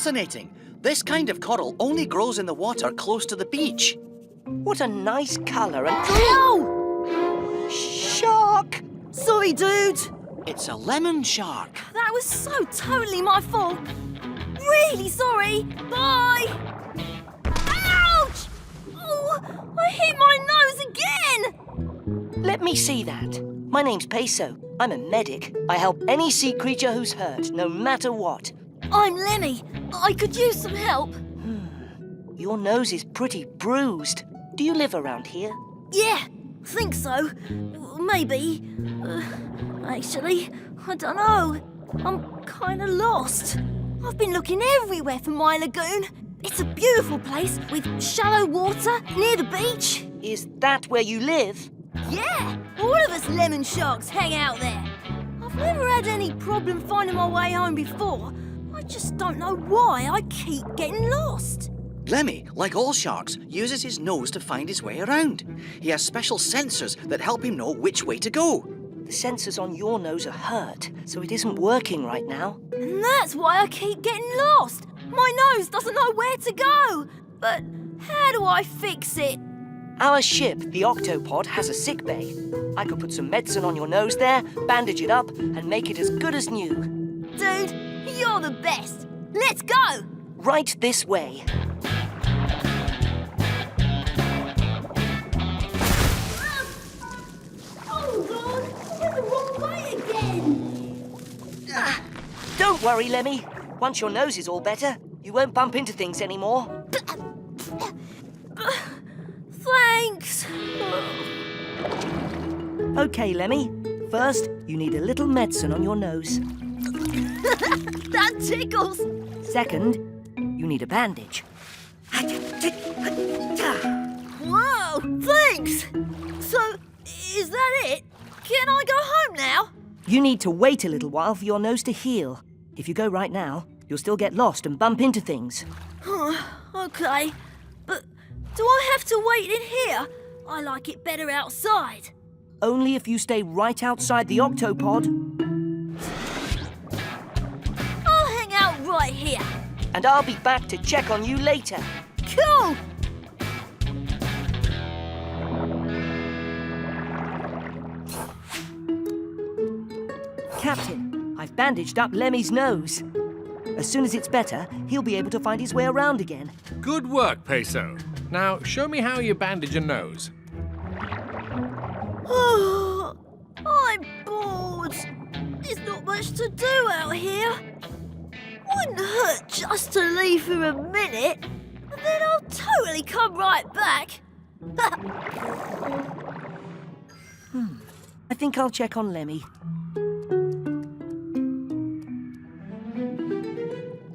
fascinating. This kind of coral only grows in the water close to the beach. What a nice colour and... Ow! Shark! Sorry, dude. It's a lemon shark. That was so totally my fault. Really sorry. Bye. Ouch! Oh, I hit my nose again. Let me see that. My name's Peso. I'm a medic. I help any sea creature who's hurt, no matter what. I'm Lemmy. I could use some help. Your nose is pretty bruised. Do you live around here? Yeah, think so. Maybe. Actually, I don't know. I'm kind of lost. I've been looking everywhere for my lagoon. It's a beautiful place with shallow water near the beach. Is that where you live? Yeah, all of us lemon sharks hang out there. I've never had any problem finding my way home before. I just don't know why I keep getting lost. Lemmy, like all sharks, uses his nose to find his way around. He has special sensors that help him know which way to go. The sensors on your nose are hurt, so it isn't working right now. And that's why I keep getting lost. My nose doesn't know where to go. But how do I fix it? Our ship, the Octopod, has a sick bay. I could put some medicine on your nose there, bandage it up, and make it as good as new. Dude, you're the best. Let's go. Right this way. Oh, God, I went the wrong way again. Don't worry, Lemmy. Once your nose is all better, you won't bump into things anymore. Thanks. OK, Lemmy. First, you need a little medicine on your nose. That tickles. Second, you need a bandage. Whoa, thanks. So, is that it? Can I go home now? You need to wait a little while for your nose to heal. If you go right now, you'll still get lost and bump into things. OK. But do I have to wait in here? I like it better outside. Only if you stay right outside the Octopod. I'll hang out right here. And I'll be back to check on you later. Cool! Captain, I've bandaged up Lemmy's nose. As soon as it's better, he'll be able to find his way around again. Good work, Peso. Now, show me how you bandage a nose. Oh, I'm bored. There's not much to do out here. Wouldn't hurt just to leave for a minute, and then I'll totally come right back. I think I'll check on Lemmy.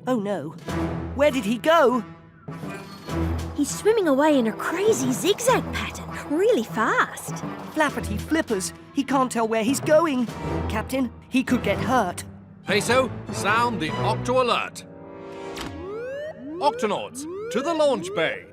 Oh no. Where did he go? He's swimming away in a crazy zigzag pattern, really fast. Flappity flippers. He can't tell where he's going. Captain, he could get hurt. Peso, sound the Octo alert. Octonauts, to the launch bay.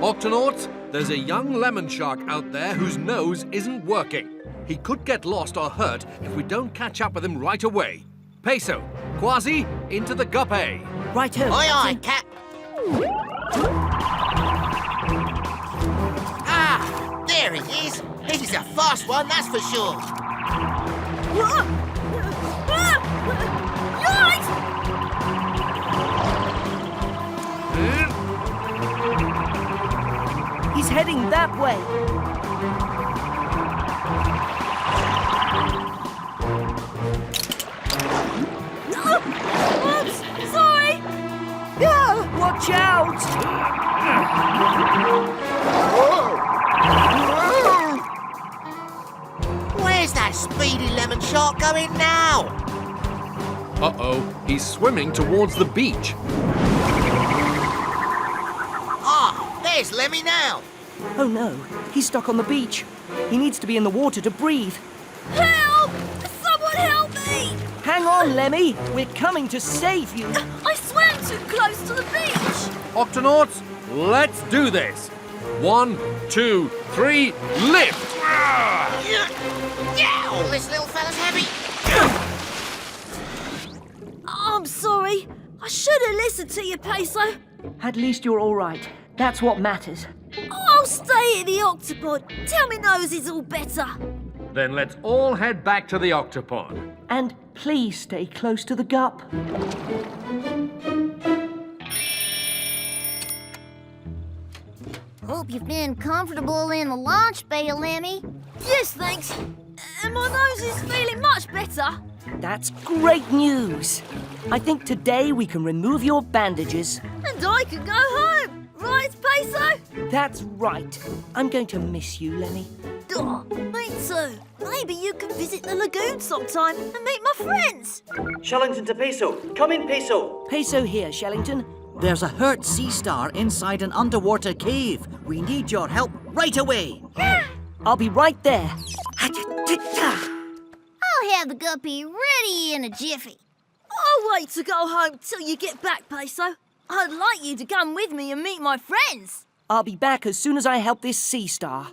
Octonauts, there's a young lemon shark out there whose nose isn't working. He could get lost or hurt if we don't catch up with him right away. Peso, Kwazii, into the guppy. Right-o. Aye, aye, Cap. Ah, there he is. He's a fast one, that's for sure. He's heading that way. Oops, sorry. Yeah, watch out! Where's that speedy lemon shark going now? Uh-oh, he's swimming towards the beach. Ah, there's Lemmy now. Oh no, he's stuck on the beach. He needs to be in the water to breathe. Help! Someone help me! Hang on, Lemmy. We're coming to save you. I swam too close to the beach. Octonauts, let's do this. 1, 2, 3, lift! Oh, this little fella's heavy. I'm sorry. I should have listened to you, Peso. At least you're all right. That's what matters. I'll stay at the Octopod. Tell me nose is all better. Then let's all head back to the Octopod. And please stay close to the gup. Hope you've been comfortable in the launch bay, Lemmy. Yes, thanks. And my nose is feeling much better. That's great news. I think today we can remove your bandages. And I can go home. Right, Peso? That's right. I'm going to miss you, Lemmy. Oh, me too. Maybe you can visit the lagoon sometime and meet my friends. Shellington to Peso. Come in, Peso. Peso here, Shellington. There's a hurt sea star inside an underwater cave. We need your help right away. I'll be right there. I'll have the guppy ready in a jiffy. I'll wait to go home till you get back, Peso. I'd like you to come with me and meet my friends. I'll be back as soon as I help this sea star.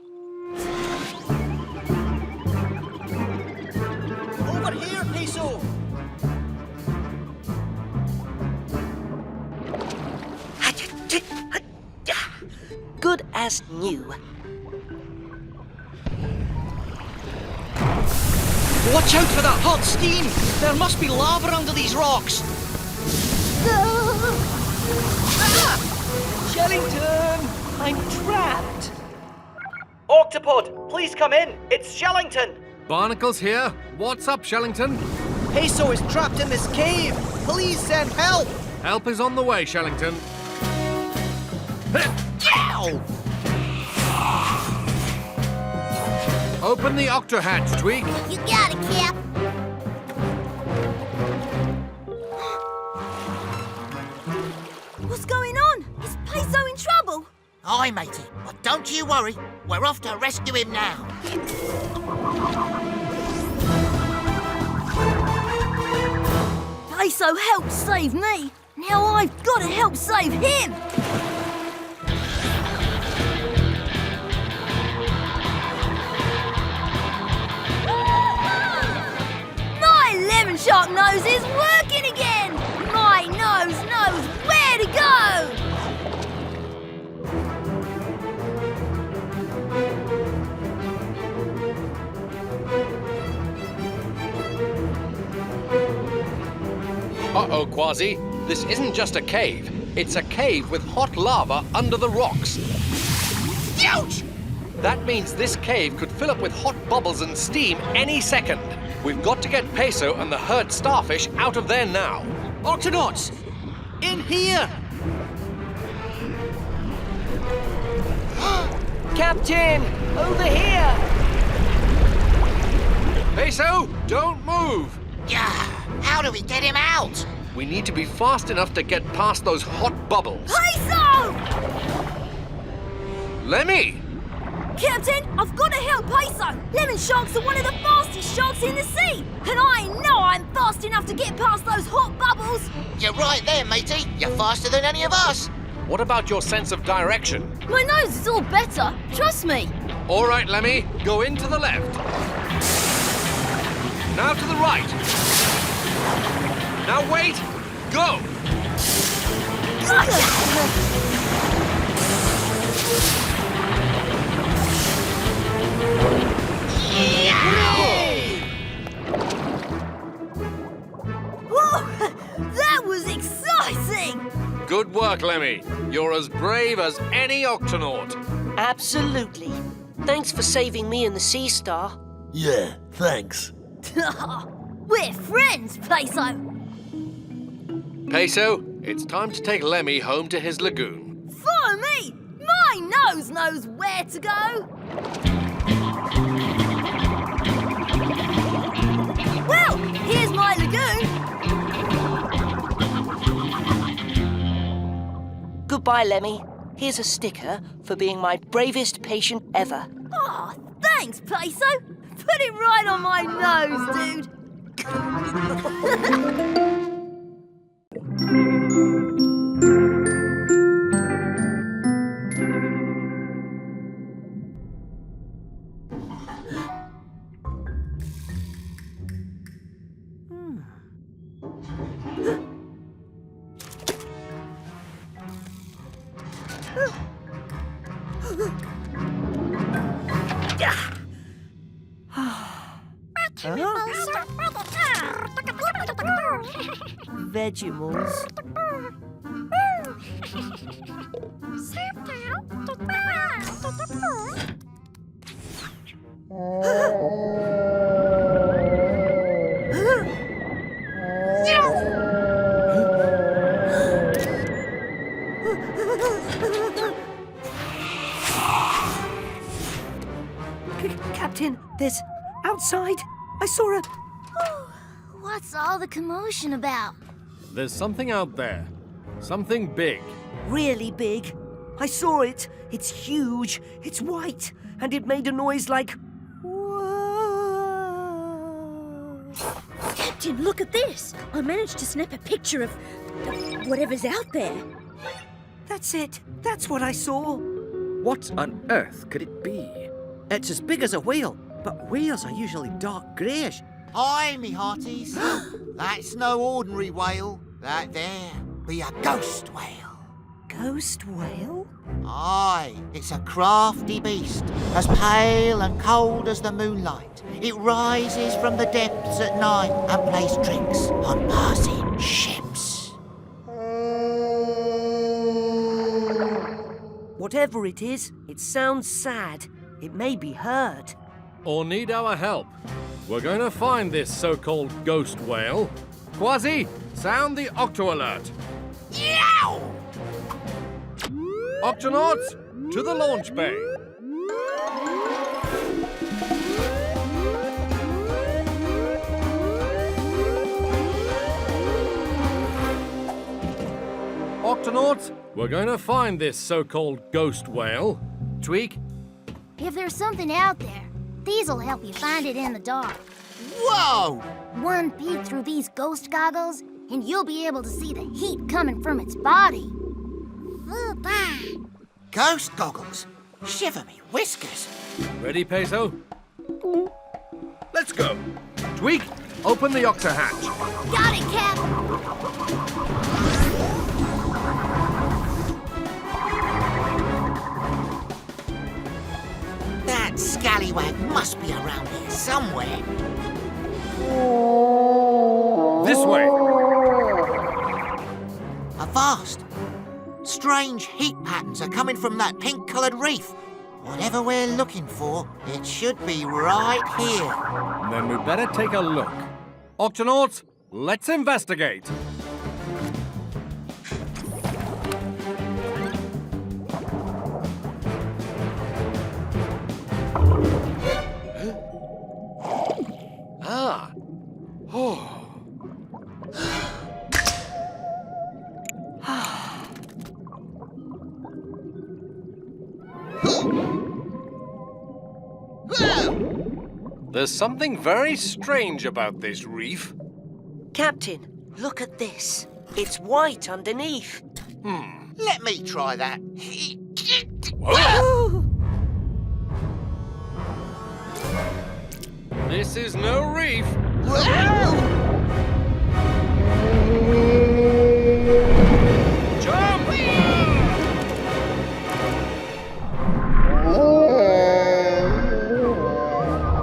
Over here, Peso. Good as new. Watch out for that hot steam. There must be lava under these rocks. Shellington! I'm trapped. Octopod, please come in. It's Shellington. Barnacles here. What's up, Shellington? Peso is trapped in this cave. Please send help. Help is on the way, Shellington. Open the octo hatch, Tweak. You got it, Cap. What's going on? Is Peso in trouble? Aye, matey, but don't you worry. We're off to rescue him now. Peso helped save me. Now I've got to help save him. My lemon shark nose is working again. My nose knows where to go. Uh-oh, Kwazii. This isn't just a cave. It's a cave with hot lava under the rocks. Ouch! That means this cave could fill up with hot bubbles and steam any second. We've got to get Peso and the hurt starfish out of there now. Octonauts, in here. Captain, over here! Peso, don't move! Yeah, how do we get him out? We need to be fast enough to get past those hot bubbles. Peso! Lemmy! Captain, I've got to help Peso. Lemon sharks are one of the fastest sharks in the sea. And I know I'm fast enough to get past those hot bubbles. You're right there, matey. You're faster than any of us. What about your sense of direction? My nose is all better. Trust me. All right, Lemmy, go in to the left. Now to the right. Now wait, go! Whoa, that was exciting. Good work, Lemmy. You're as brave as any Octonaut. Absolutely. Thanks for saving me and the sea star. Yeah, thanks. We're friends, Peso. Peso, it's time to take Lemmy home to his lagoon. Follow me. My nose knows where to go. Well, here's my lagoon. Goodbye, Lemmy. Here's a sticker for being my bravest patient ever. Oh, thanks, Peso. Put it right on my nose, dude. Vegemals. Captain, there's outside. I saw a... What's all the commotion about? There's something out there. Something big. really big. I saw it. It's huge. It's white. And it made a noise like... Whoa. Captain, look at this. I managed to snap a picture of whatever's out there. That's it. That's what I saw. What on earth could it be? It's as big as a whale, but whales are usually dark greyish. Aye, me hearties. That's no ordinary whale. That there be a ghost whale. Ghost whale? Aye, it's a crafty beast, as pale and cold as the moonlight. It rises from the depths at night and plays tricks on passing ships. Whatever it is, it sounds sad. It may be heard. Or need our help. We're going to find this so-called ghost whale. Kwazii, sound the Octo alert. Yow! Octonauts, to the launch bay. Octonauts, we're going to find this so-called ghost whale. Tweak, If there's something out there, these'll help you find it in the dark. Whoa! One peek through these ghost goggles, and you'll be able to see the heat coming from its body. Ghost goggles? Shiver me whiskers. ready, Peso? Let's go. Tweak, open the Octa hatch. Got it, Cap! That scallywag must be around here somewhere. This way. Avast! Strange heat patterns are coming from that pink-coloured reef. Whatever we're looking for, it should be right here. Then we better take a look. Octonauts, let's investigate. Ah. Oh. There's something very strange about this reef. Captain, look at this. It's white underneath. Let me try that. This is no reef. Jump!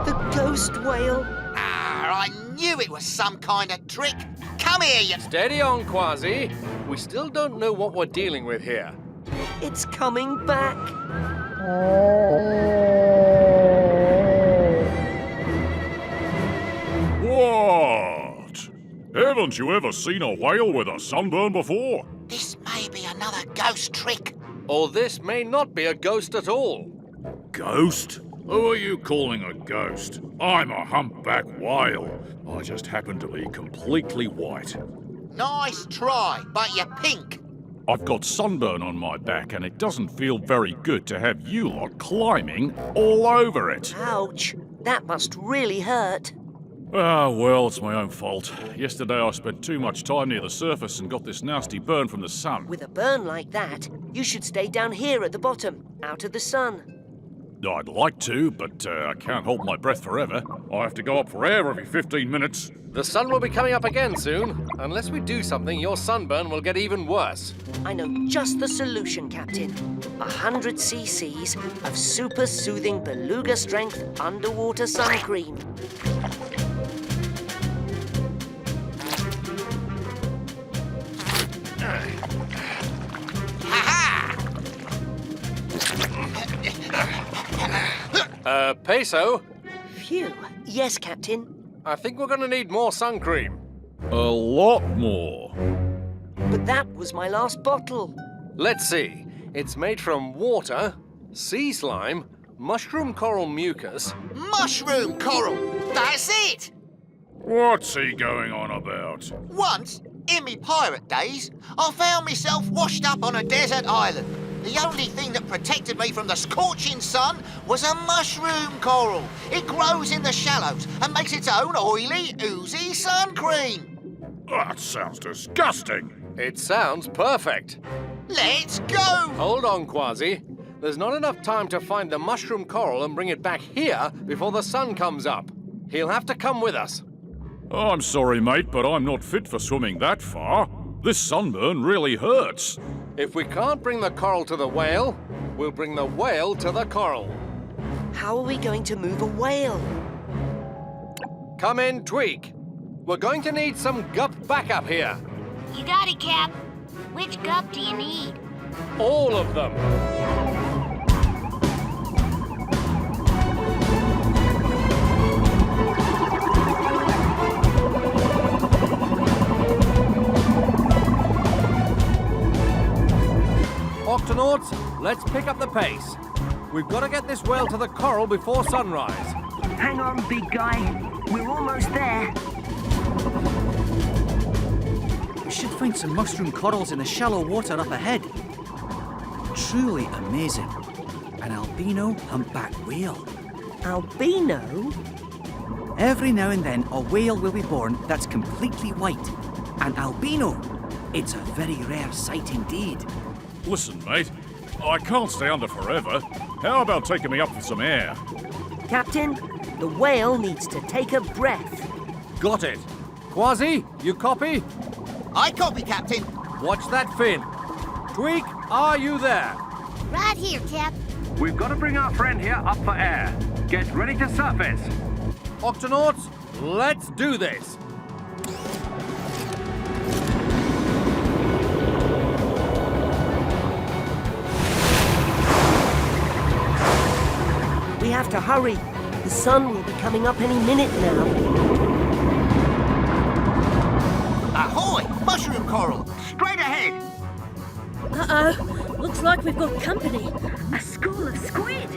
The ghost whale. Ah, I knew it was some kind of trick. Come here, you... Steady on, Kwazii. We still don't know what we're dealing with here. It's coming back. What? Haven't you ever seen a whale with a sunburn before? This may be another ghost trick. Or this may not be a ghost at all. Ghost? Who are you calling a ghost? I'm a humpback whale. I just happen to be completely white. Nice try, but you're pink. I've got sunburn on my back and it doesn't feel very good to have you lot climbing all over it. Ouch. That must really hurt. Ah, well, it's my own fault. Yesterday I spent too much time near the surface and got this nasty burn from the sun. With a burn like that, you should stay down here at the bottom, out of the sun. I'd like to, but I can't hold my breath forever. I have to go up for air every 15 minutes. The sun will be coming up again soon. Unless we do something, your sunburn will get even worse. I know just the solution, Captain. 100 cc's of super soothing beluga strength underwater sun cream. Peso, Phew. Yes, Captain. I think we're going to need more sun cream. A lot more. But that was my last bottle. Let's see. It's made from water, sea slime, mushroom coral mucus. Mushroom coral! That's it! What's he going on about? Once, in me pirate days, I found myself washed up on a desert island. The only thing that protected me from the scorching sun was a mushroom coral. It grows in the shallows and makes its own oily, oozy sun cream. That sounds disgusting. It sounds perfect. Let's go! Hold on, Kwazii. There's not enough time to find the mushroom coral and bring it back here before the sun comes up. He'll have to come with us. I'm sorry, mate, but I'm not fit for swimming that far. This sunburn really hurts. If we can't bring the coral to the whale, we'll bring the whale to the coral. How are we going to move a whale? Come in, Tweak. We're going to need some gup backup here. You got it, Cap. Which gup do you need? All of them. Octonauts, let's pick up the pace. We've got to get this whale to the coral before sunrise. Hang on, big guy. We're almost there. We should find some mushroom corals in the shallow water up ahead. Truly amazing. An albino humpback whale. Albino? Every now and then, a whale will be born that's completely white. An albino. It's a very rare sight indeed. Listen, mate, I can't stay under forever. How about taking me up for some air? Captain, the whale needs to take a breath. Got it. Kwazii, you copy? I copy, Captain. Watch that fin. Tweak, are you there? Right here, Cap. We've got to bring our friend here up for air. Get ready to surface. Octonauts, let's do this. We have to hurry. The sun will be coming up any minute now. Ahoy! Mushroom coral! Straight ahead! Uh-oh. Looks like we've got company. A school of squid.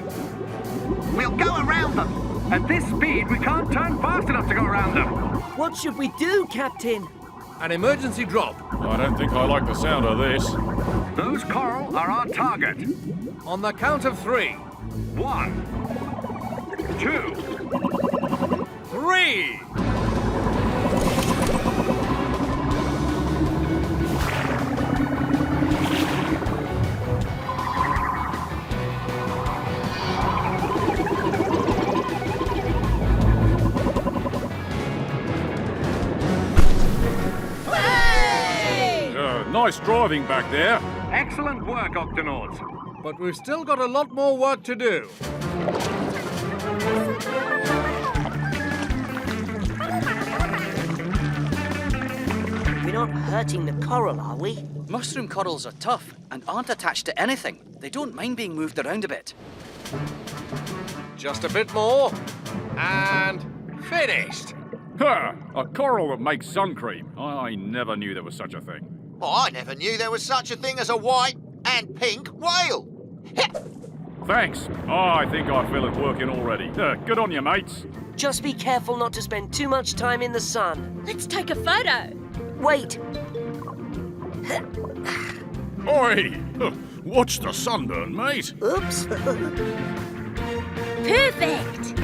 We'll go around them. At this speed, we can't turn fast enough to go around them. What should we do, Captain? An emergency drop. I don't think I like the sound of this. Those coral are our target. On the count of 3. 1, 2, 3. Nice driving back there. Excellent work, Octonauts. But we've still got a lot more work to do. We're not hurting the coral, are we? Mushroom corals are tough and aren't attached to anything. They don't mind being moved around a bit. Just a bit more. And finished. Ha! A coral that makes sun cream. I never knew there was such a thing. Well, I never knew there was such a thing as a white and pink whale. Thanks. I think I feel it working already. Good on you, mates. Just be careful not to spend too much time in the sun. Let's take a photo. Wait. Oi! Watch the sunburn, mate. Oops. Perfect.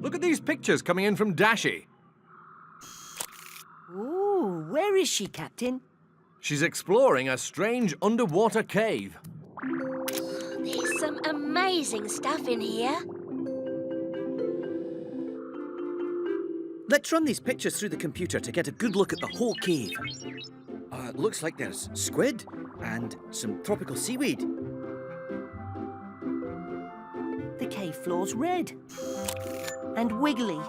Look at these pictures coming in from Dashi. Ooh, where is she, Captain? She's exploring a strange underwater cave. There's some amazing stuff in here. Let's run these pictures through the computer to get a good look at the whole cave. Looks like there's squid and some tropical seaweed. The cave floor's red. And wiggly.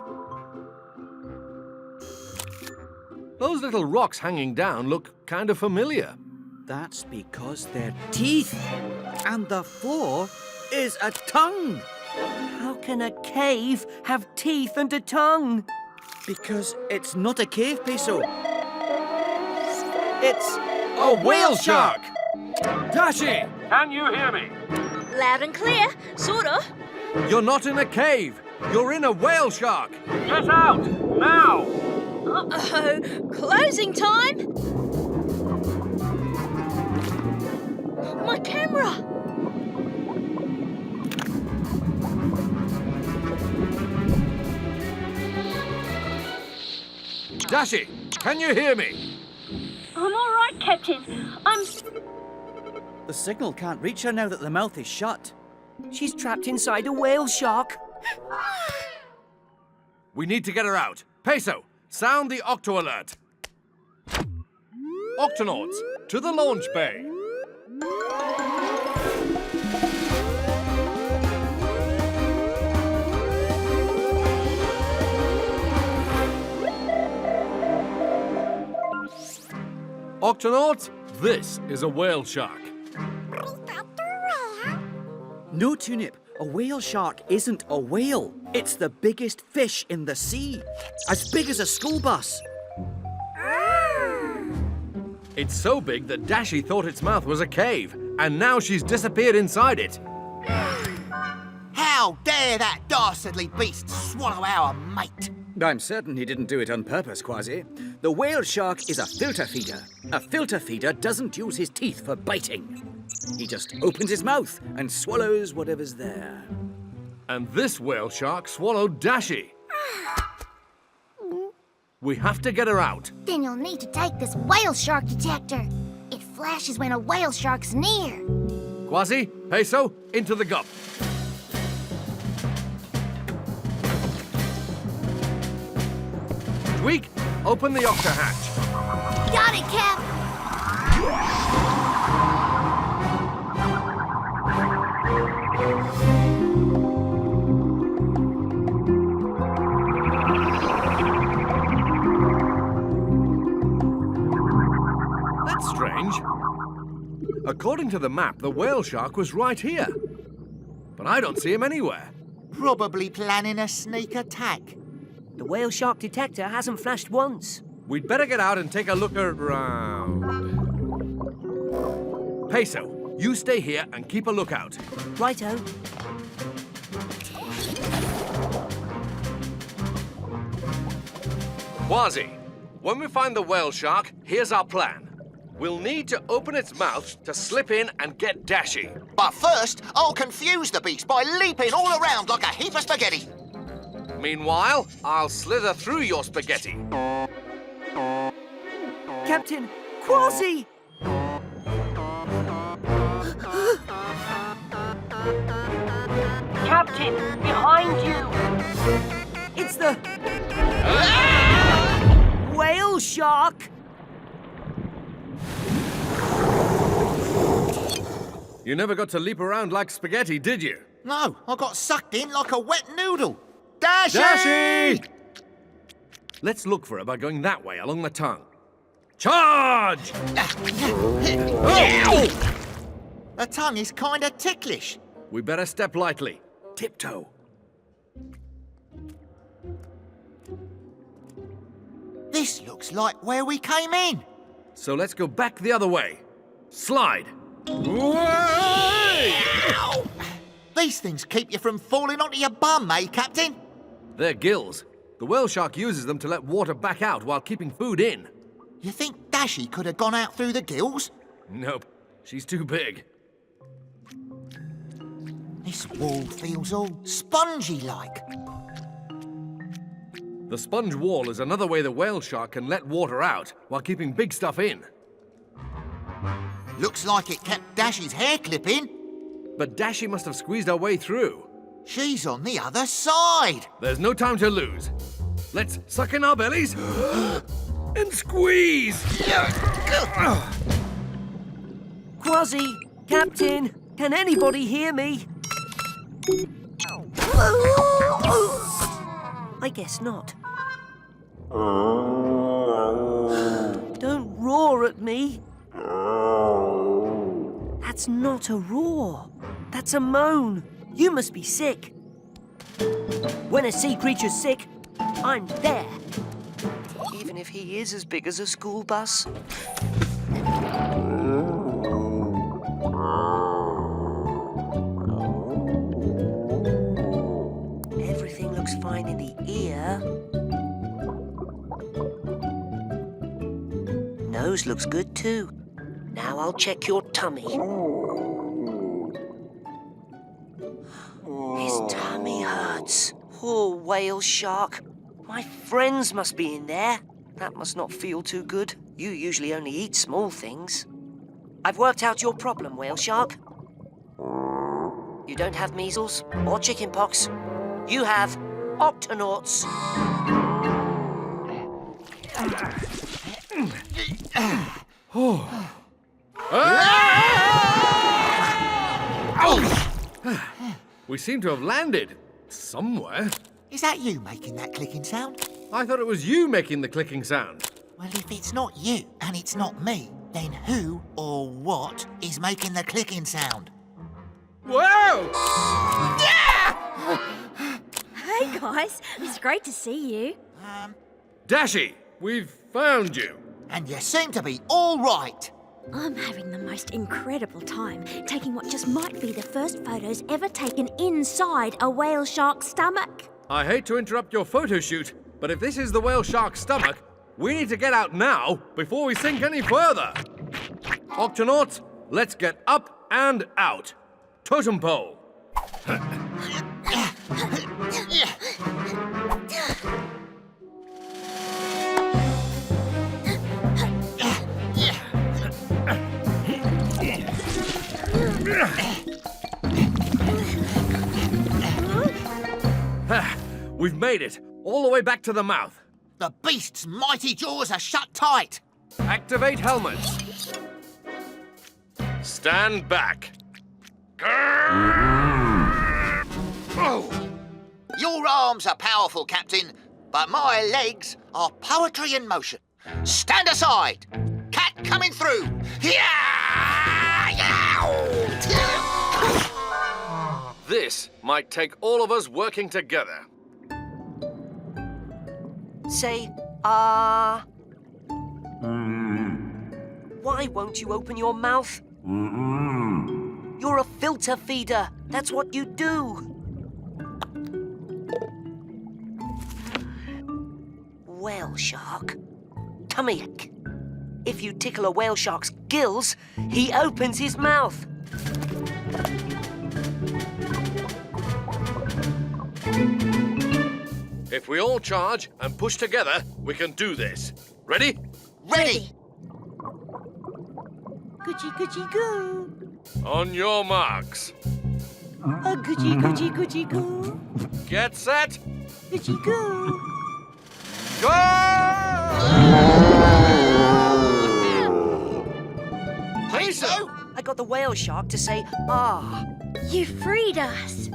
Those little rocks hanging down look kind of familiar. That's because they're teeth. And the floor is a tongue. How can a cave have teeth and a tongue? Because it's not a cave, Peso. It's A whale shark! Dashi, can you hear me? Loud and clear, sort of. You're not in a cave. You're in a whale shark. Get out, now! Uh-oh, closing time. My camera. Dashi, can you hear me? I'm all right, Captain. The signal can't reach her now that the mouth is shut. She's trapped inside a whale shark. We need to get her out. Peso, sound the Octo alert. Octonauts, to the launch bay. Octonauts, this is a whale shark. No, Tunip, a whale shark isn't a whale. It's the biggest fish in the sea. As big as a school bus. It's so big that Dashi thought its mouth was a cave, and now she's disappeared inside it. How dare that dastardly beast swallow our mate? I'm certain he didn't do it on purpose, Kwazii. The whale shark is a filter feeder. A filter feeder doesn't use his teeth for biting. He just opens his mouth and swallows whatever's there. And this whale shark swallowed Dashi. We have to get her out. Then you'll need to take this whale shark detector. It flashes when a whale shark's near. Kwazii, Peso, into the gup. Tweak, open the octa hatch. Got it, Cap. That's strange. According to the map, the whale shark was right here. But I don't see him anywhere. Probably planning a sneak attack. The whale shark detector hasn't flashed once. We'd better get out and take a look around. Peso, you stay here and keep a lookout. Righto. Kwazii, when we find the whale shark, here's our plan. We'll need to open its mouth to slip in and get Dashi. But first, I'll confuse the beast by leaping all around like a heap of spaghetti. Meanwhile, I'll slither through your spaghetti. Captain, Kwazii! Captain, behind you! It's the... whale shark! You never got to leap around like spaghetti, did you? No, I got sucked in like a wet noodle. Dashi! Dashi! Let's look for her by going that way along the tongue. Charge! The tongue is kinda ticklish. We better step lightly. Tiptoe. This looks like where we came in. So let's go back the other way. Slide. Way! These things keep you from falling onto your bum, eh, Captain? They're gills. The whale shark uses them to let water back out while keeping food in. You think Dashi could have gone out through the gills? Nope. She's too big. This wall feels all spongy-like. The sponge wall is another way the whale shark can let water out while keeping big stuff in. Looks like it kept Dashy's hair clipping. But Dashy must have squeezed her way through. She's on the other side. There's no time to lose. Let's suck in our bellies and squeeze. Kwazii, Captain, can anybody hear me? I guess not. Don't roar at me. That's not a roar. That's a moan. You must be sick. When a sea creature's sick, I'm there. Even if he is as big as a school bus. Everything looks fine in the ear. Nose looks good too. Now I'll check your tummy. His tummy hurts. Poor whale shark. My friends must be in there. That must not feel too good. You usually only eat small things. I've worked out your problem, whale shark. You don't have measles or chickenpox. You have Octonauts. We seem to have landed somewhere. Is that you making that clicking sound? I thought it was you making the clicking sound. Well, if it's not you and it's not me, then who or what is making the clicking sound? Whoa! Hey guys, it's great to see you. Dashy, we've found you. And you seem to be all right. I'm having the most incredible time taking what just might be the first photos ever taken inside a whale shark's stomach. I hate to interrupt your photo shoot, but if this is the whale shark's stomach, we need to get out now before we sink any further. Octonauts, let's get up and out. Totem pole. We've made it, all the way back to the mouth. The beast's mighty jaws are shut tight. Activate helmets. Stand back. Oh. Your arms are powerful, Captain, but my legs are poetry in motion. Stand aside. Cat coming through. This might take all of us working together. Say, ah. Why won't you open your mouth? You're a filter feeder. That's what you do. Whale shark. Tummy ache. If you tickle a whale shark's gills, he opens his mouth. If we all charge and push together, we can do this. Ready? Ready. Goochie, goochie, goo. On your marks. A goochie, goochie, goochie, goo. Get set. Goochie, goo. Go! Peso! I got the whale shark to say, ah. You freed us.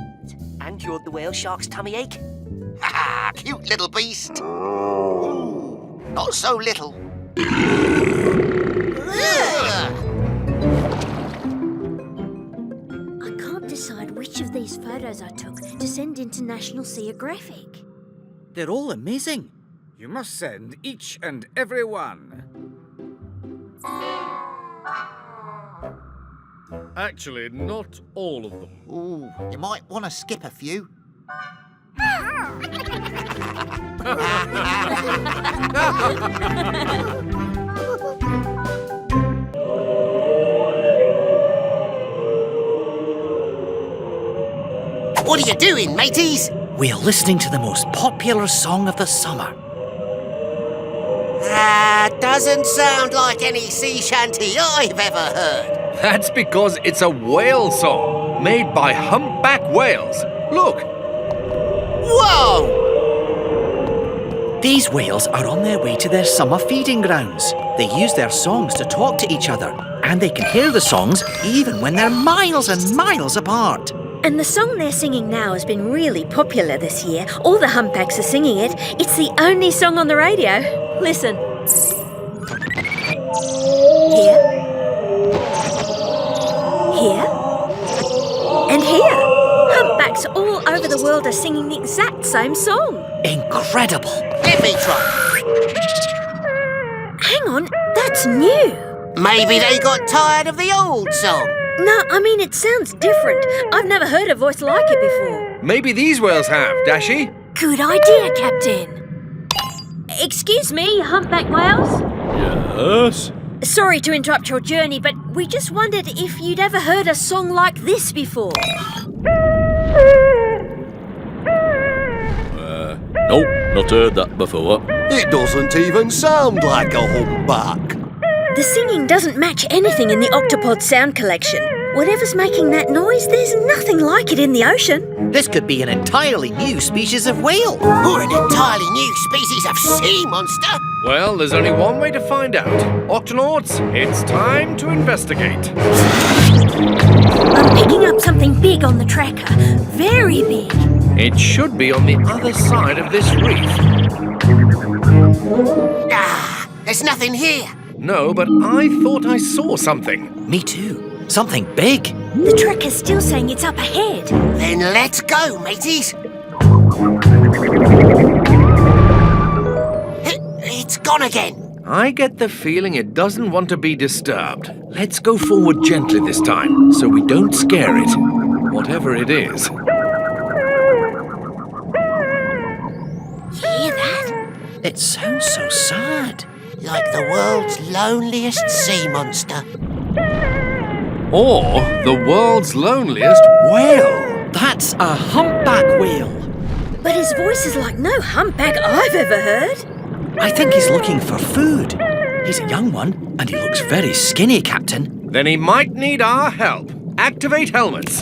And cured the whale shark's tummy ache. Ha ha! Cute little beast. Ooh, not so little. I can't decide which of these photos I took to send into National Geographic. They're all amazing. You must send each and every one. Actually, not all of them. Ooh, you might want to skip a few. What are you doing, mateys? We're listening to the most popular song of the summer. Doesn't sound like any sea shanty I've ever heard. That's because it's a whale song made by humpback whales. Look, Whoa! These whales are on their way to their summer feeding grounds. They use their songs to talk to each other, and they can hear the songs even when they're miles and miles apart. And the song they're singing now has been really popular this year. All the humpbacks are singing it. It's the only song on the radio. Listen. Here. Here. And here. Humpbacks all over the world are singing the exact same song. Incredible! Let me try. Hang on, that's new. Maybe they got tired of the old song. No, I mean, it sounds different. I've never heard a voice like it before. maybe these whales have, Dashy. Good idea, Captain. Excuse me, humpback whales? Yes? Sorry to interrupt your journey, but we just wondered if you'd ever heard a song like this before. Nope, not heard that before. It doesn't even sound like a humpback. The singing doesn't match anything in the Octopod sound collection. Whatever's making that noise, there's nothing like it in the ocean. This could be an entirely new species of whale. Or an entirely new species of sea monster. Well, there's only one way to find out. Octonauts, it's time to investigate. I'm picking up something big on the tracker. Very big. It should be on the other side of this reef. There's nothing here. No, but I thought I saw something. Me too. Something big. The tracker's still saying it's up ahead. Then let's go, mateys. It's gone again. I get the feeling it doesn't want to be disturbed. Let's go forward gently this time, so we don't scare it. Whatever it is. Hear that? It sounds so sad. Like the world's loneliest sea monster. Or the world's loneliest whale. That's a humpback whale. But his voice is like no humpback I've ever heard. I think he's looking for food. He's a young one, and he looks very skinny, Captain. Then he might need our help. Activate helmets.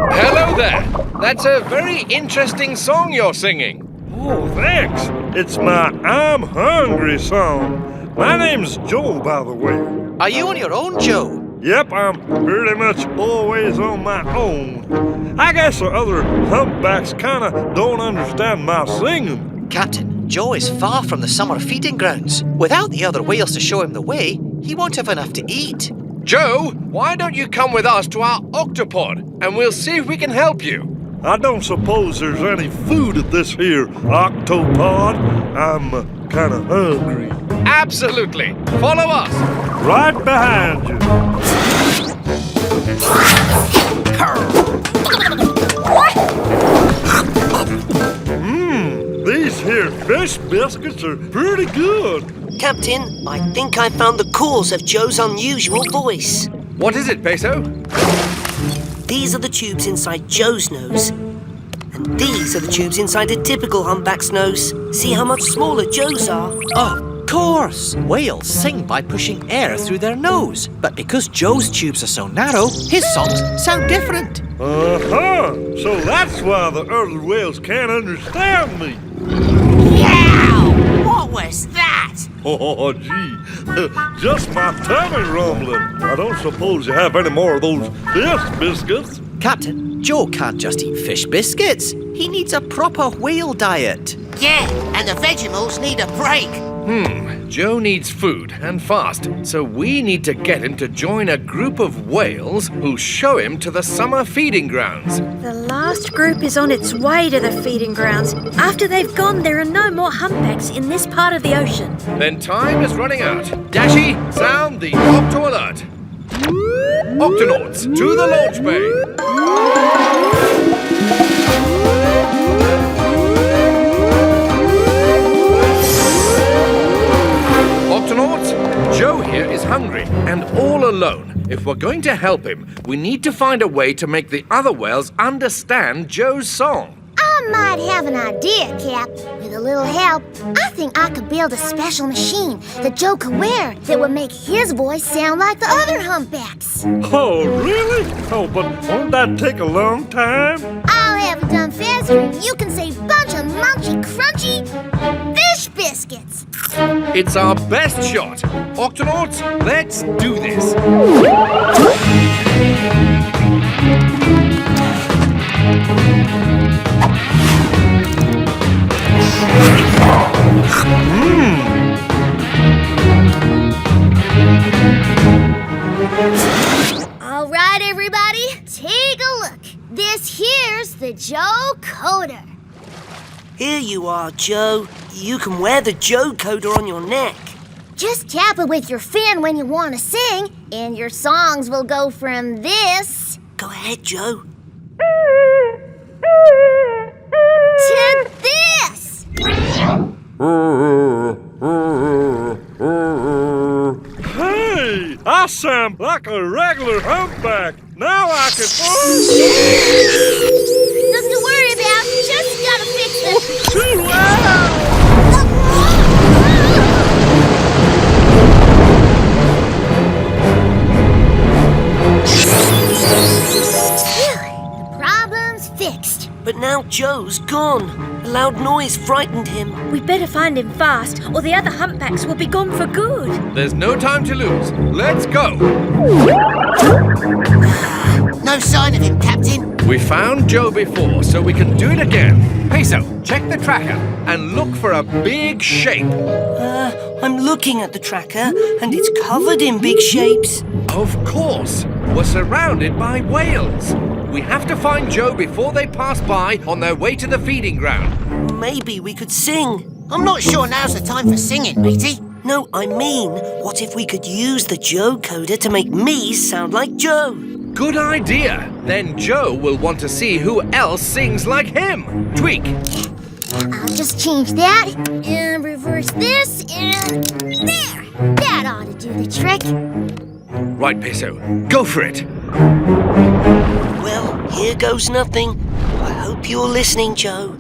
Hello there. That's a very interesting song you're singing. Oh, thanks. It's my I'm Hungry song. My name's Joe, by the way. Are you on your own, Joe? Yep, I'm pretty much always on my own. I guess the other humpbacks kinda don't understand my singing. Captain, Joe is far from the summer feeding grounds. Without the other whales to show him the way, he won't have enough to eat. Joe, why don't you come with us to our Octopod, and we'll see if we can help you. I don't suppose there's any food at this here Octopod. I'm kinda hungry. Absolutely. Follow us. Right behind you. These here fish biscuits are pretty good. Captain, I think I found the cause of Joe's unusual voice. What is it, Peso? These are the tubes inside Joe's nose. And these are the tubes inside a typical humpback's nose. See how much smaller Joe's are? Of course! Whales sing by pushing air through their nose. But because Joe's tubes are so narrow, his songs sound different. Uh-huh. So that's why the other whales can't understand me. Yow! What was that? Oh, gee. Just my tummy rumbling. I don't suppose you have any more of those fish biscuits. Captain, Joe can't just eat fish biscuits. He needs a proper whale diet. Yeah, and the Vegemals need a break. Joe needs food, and fast, so we need to get him to join a group of whales who'll show him to the summer feeding grounds. The last group is on its way to the feeding grounds. After they've gone, there are no more humpbacks in this part of the ocean. Then time is running out. Dashy, sound the Octo alert. Octonauts, to the launch bay. Octonauts, Joe here is hungry and all alone. If we're going to help him, we need to find a way to make the other whales understand Joe's song. I might have an idea, Cap. With a little help, I think I could build a special machine that Joe could wear that would make his voice sound like the other humpbacks. Oh, really? Oh, but won't that take a long time? I'll have it done faster and you can say bunch of munchy, crunchy fish biscuits. It's our best shot. Octonauts, let's do this. All right, everybody, take a look. This here's the Joe Coder. Here you are, Joe. You can wear the Joe Coder on your neck. Just tap it with your fin when you want to sing, and your songs will go from this Go ahead, Joe. to this. Hey, I sound like a regular humpback. Now I can... Nothing to worry about. Just gotta fix the... Too loud! The problem's fixed. But now Joe's gone. The loud noise frightened him. We'd better find him fast, or the other humpbacks will be gone for good. There's no time to lose. Let's go. No sign of him, Captain. We found Joe before, so we can do it again. Peso, check the tracker and look for a big shape. I'm looking at the tracker, and it's covered in big shapes. Of course. We're surrounded by whales. We have to find Joe before they pass by on their way to the feeding ground. Maybe we could sing. I'm not sure now's the time for singing, matey. No, I mean, what if we could use the Joe Coder to make me sound like Joe? Good idea. Then Joe will want to see who else sings like him. Tweak. I'll just change that and reverse this and there. That ought to do the trick. Right, Peso. Go for it. Well, here goes nothing. I hope you're listening, Joe.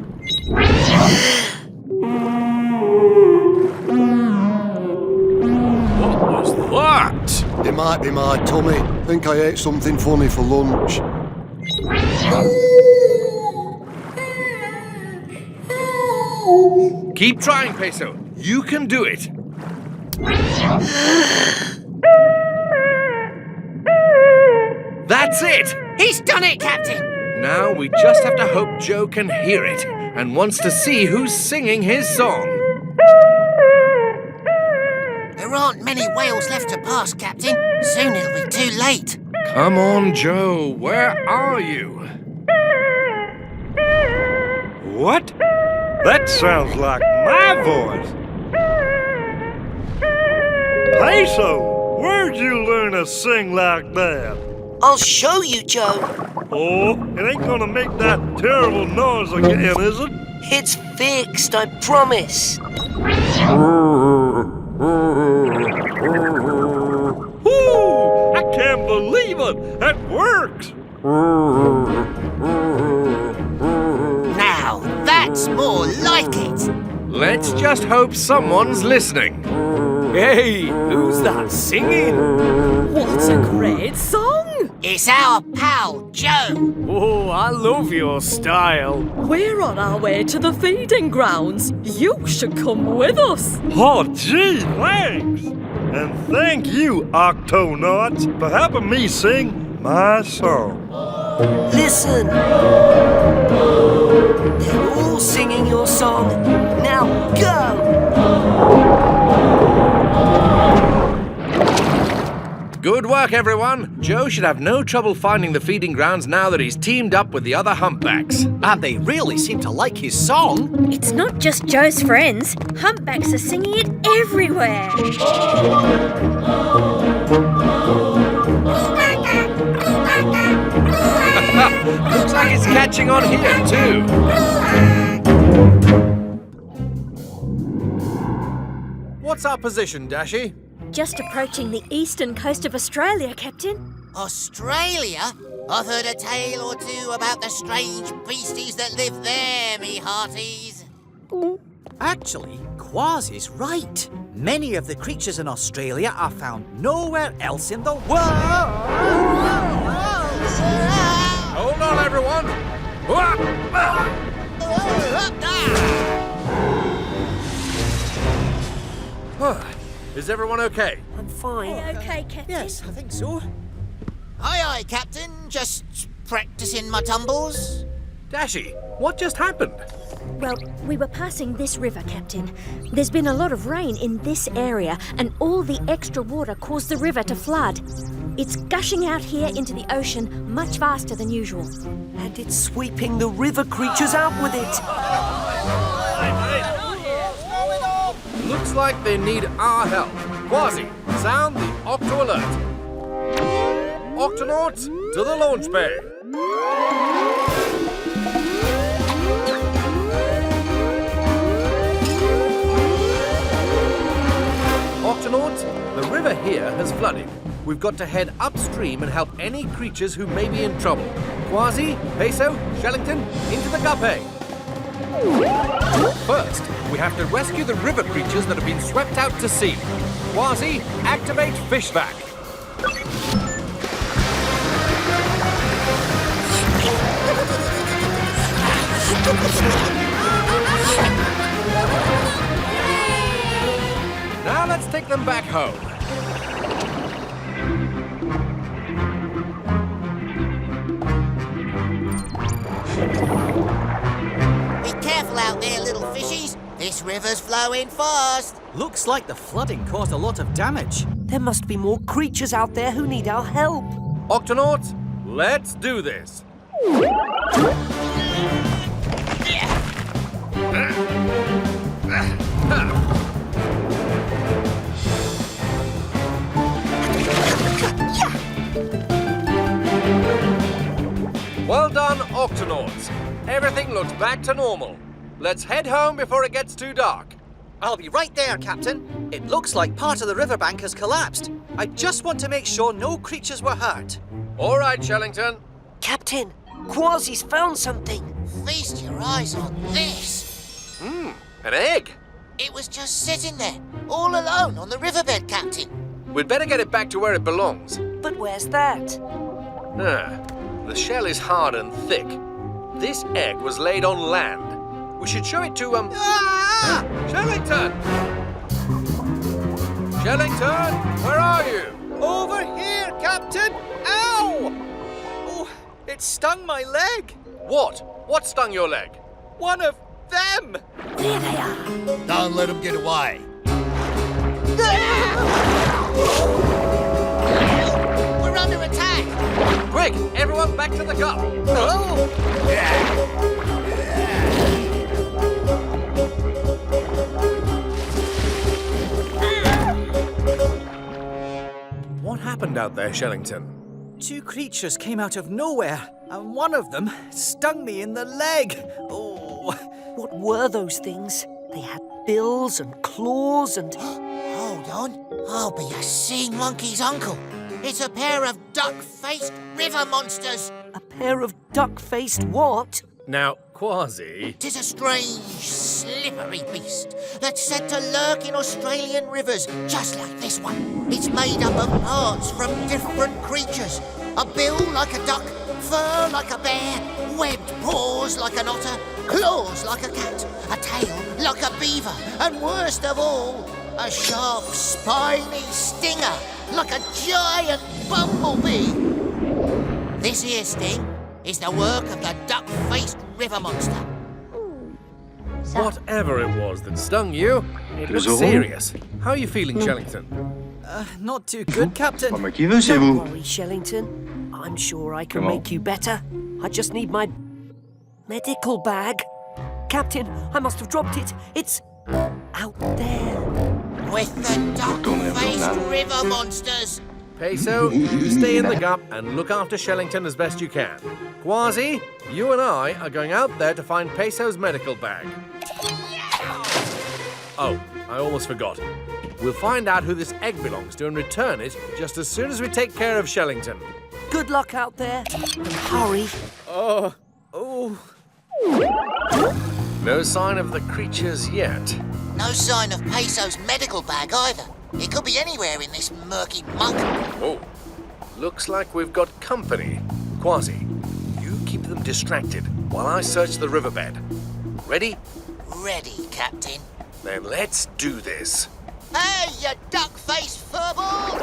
What was that? It might be my tummy. Think I ate something funny for lunch. Keep trying, Peso. You can do it. That's it! He's done it, Captain. Now we just have to hope Joe can hear it and wants to see who's singing his song. There aren't many whales left to pass, Captain. Soon it'll be too late. Come on, Joe. Where are you? What? That sounds like my voice. Peso, where'd you learn to sing like that? I'll show you, Joe. Oh, it ain't gonna make that terrible noise again, is it? It's fixed, I promise. Whoo! I can't believe it! That works! Now, that's more like it. Let's just hope someone's listening. Hey, who's that singing? What a great song! It's our pal, Joe. Oh, I love your style. We're on our way to the feeding grounds. You should come with us. Oh, gee, thanks! And thank you, Octonauts, for helping me sing my song. Listen. They're all singing your song. Now go! Good work, everyone. Joe should have no trouble finding the feeding grounds now that he's teamed up with the other humpbacks. And they really seem to like his song. It's not just Joe's friends. Humpbacks are singing it everywhere. Looks like it's catching on here, too. What's our position, Dashy? Just approaching the eastern coast of Australia, Captain. Australia? I've heard a tale or two about the strange beasties that live there, me hearties. Actually, Kwazie's right. Many of the creatures in Australia are found nowhere else in the world. Hold on, everyone. Is everyone okay? I'm fine. Okay, Captain. Yes, I think so. Aye, aye, Captain. Just practicing my tumbles. Dashi, what just happened? Well, we were passing this river, Captain. There's been a lot of rain in this area, and all the extra water caused the river to flood. It's gushing out here into the ocean much faster than usual. And it's sweeping the river creatures out with it. Looks like they need our help. Kwazii, sound the Octo alert. Octonauts, to the launch bay. Octonauts, the river here has flooded. We've got to head upstream and help any creatures who may be in trouble. Kwazii, Peso, Shellington, into the guppy. First, we have to rescue the river creatures that have been swept out to sea. Kwazii, activate fish vac. Now let's take them back home. Be careful out there, little fishies. This river's flowing fast. Looks like the flooding caused a lot of damage. There must be more creatures out there who need our help. Octonauts, let's do this. Well done, Octonauts. Everything looks back to normal. Let's head home before it gets too dark. I'll be right there, Captain. It looks like part of the riverbank has collapsed. I just want to make sure no creatures were hurt. All right, Shellington. Captain, Kwazii's found something. Feast your eyes on this. An egg. It was just sitting there, all alone on the riverbed, Captain. We'd better get it back to where it belongs. But where's that? The shell is hard and thick. This egg was laid on land. We should show it to, Shellington! Shellington, where are you? Over here, Captain! Ow! Oh, it stung my leg. What? What stung your leg? One of them! There they are. Don't let him get away. We're under attack. Quick, everyone back to the cup. What happened out there, Shellington? Two creatures came out of nowhere, and one of them stung me in the leg. Oh. What were those things? They had bills and claws and... Hold on. I'll be a sea monkey's uncle. It's a pair of duck-faced river monsters. A pair of duck-faced what? Now, Kwazii... 'Tis a strange, slippery beast that's said to lurk in Australian rivers, just like this one. It's made up of parts from different creatures. A bill like a duck, fur like a bear, webbed paws like an otter, claws like a cat, a tail like a beaver, and worst of all, a sharp, spiny stinger like a giant bumblebee. This here sting is the work of the duck-faced river monster. Whatever it was that stung you, it looks serious. How are you feeling, Shellington? Not too good, Captain. Don't worry, Shellington. I'm sure I can make you better. I just need my medical bag. Captain, I must have dropped it. It's out there. With the duck-faced river monsters. Peso, you stay in the gup and look after Shellington as best you can. Kwazii, you and I are going out there to find Peso's medical bag. Oh, I almost forgot. We'll find out who this egg belongs to and return it just as soon as we take care of Shellington. Good luck out there. Hurry. Oh. No sign of the creatures yet. No sign of Peso's medical bag either. It could be anywhere in this murky muck. Oh, looks like we've got company. Kwazii, you keep them distracted while I search the riverbed. Ready? Ready, Captain. Then let's do this. Hey, you duck-faced furball!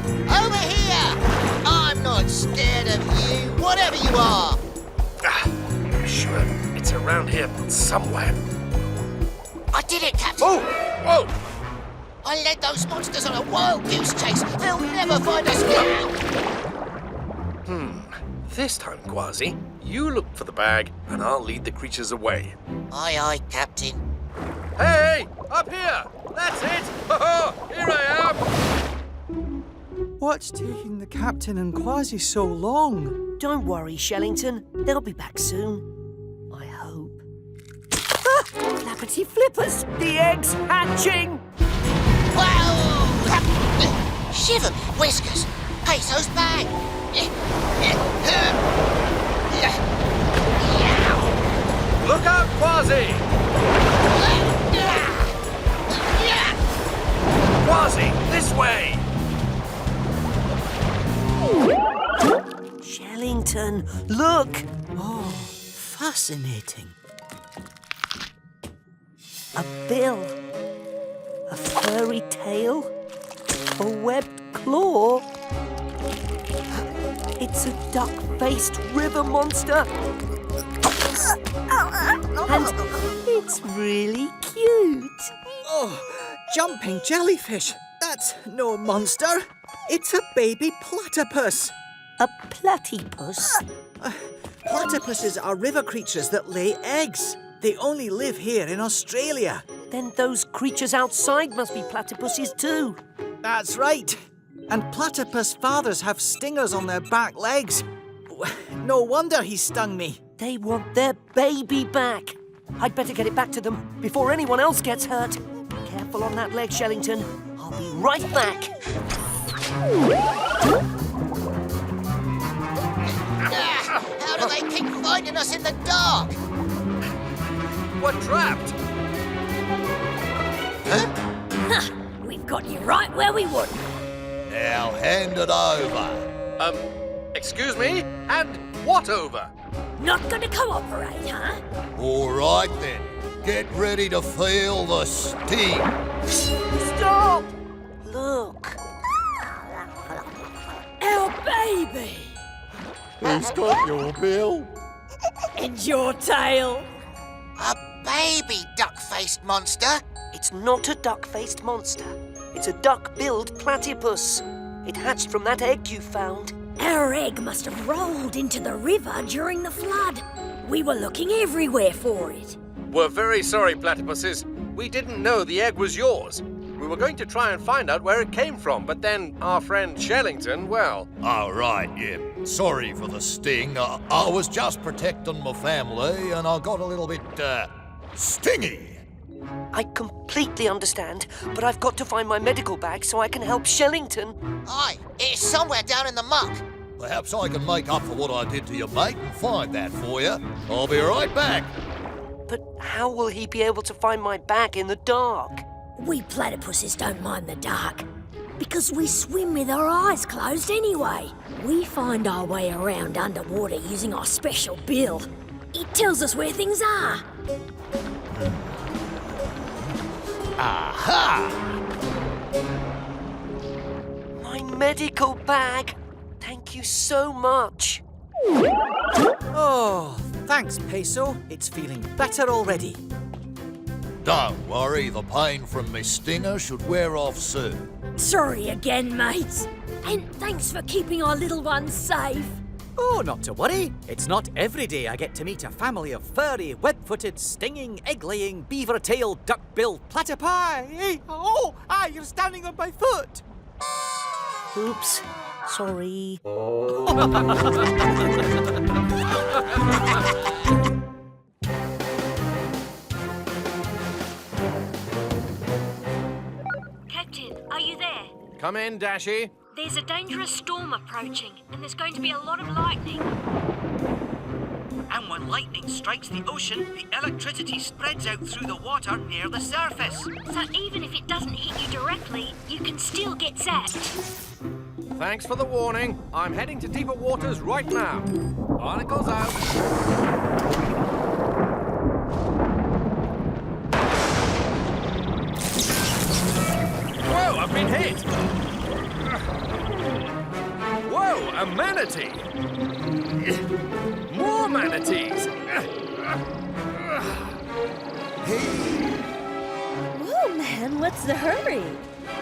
Over here! I'm not scared of you, whatever you are! I'm sure it's around here somewhere. I did it, Captain! Oh! Whoa! I led those monsters on a wild goose chase. They'll never find us now! This time, Kwazii, you look for the bag and I'll lead the creatures away. Aye, aye, Captain. Hey! Up here! That's it! Here I am! What's taking the captain and Kwazii so long? Don't worry, Shellington. They'll be back soon. I hope. Ah! Flappity flippers! The egg's hatching! Wow! Shiver me whiskers! Peso's bag! Look out, Kwazii! Kwazii, this way! Shellington, look! Oh, fascinating. A bill. A furry tail. A webbed claw. It's a duck-faced river monster. And it's really cute. Oh, jumping jellyfish. That's no monster. It's a baby platypus. A platypus? Platypuses are river creatures that lay eggs. They only live here in Australia. Then those creatures outside must be platypuses too. That's right. And platypus fathers have stingers on their back legs. No wonder he stung me. They want their baby back. I'd better get it back to them before anyone else gets hurt. Careful on that leg, Shellington. I'll be right back. How do they keep finding us in the dark? We're trapped! We've got you right where we want. Now hand it over. Excuse me? And what over? Not gonna cooperate, huh? All right then. Get ready to feel the sting. Stop! Look. Our baby! Who's got your bill? And your tail! A baby duck-faced monster? It's not a duck-faced monster. It's a duck-billed platypus. It hatched from that egg you found. Our egg must have rolled into the river during the flood. We were looking everywhere for it. We're very sorry, platypuses. We didn't know the egg was yours. We were going to try and find out where it came from, but then our friend Shellington, well... Oh, right, yeah. Sorry for the sting. I was just protecting my family and I got a little bit, stingy. I completely understand, but I've got to find my medical bag so I can help Shellington. Aye, it's somewhere down in the muck. Perhaps I can make up for what I did to your mate and find that for you. I'll be right back. But how will he be able to find my bag in the dark? We platypuses don't mind the dark because we swim with our eyes closed anyway. We find our way around underwater using our special bill. It tells us where things are. Aha! My medical bag. Thank you so much. Oh, thanks, Peso. It's feeling better already. Don't worry, the pain from my stinger should wear off soon. Sorry again, mates. And thanks for keeping our little ones safe. Oh, not to worry. It's not every day I get to meet a family of furry, web-footed, stinging, egg-laying, beaver-tailed, duck-billed platypi. Oh, you're standing on my foot. Oops. Sorry. Captain, are you there? Come in, Dashy. There's a dangerous storm approaching, and there's going to be a lot of lightning. And when lightning strikes the ocean, the electricity spreads out through the water near the surface. So even if it doesn't hit you directly, you can still get zapped. Thanks for the warning. I'm heading to deeper waters right now. Barnacles out. Whoa, I've been hit! Whoa, a manatee! More manatees! Whoa, man, what's the hurry?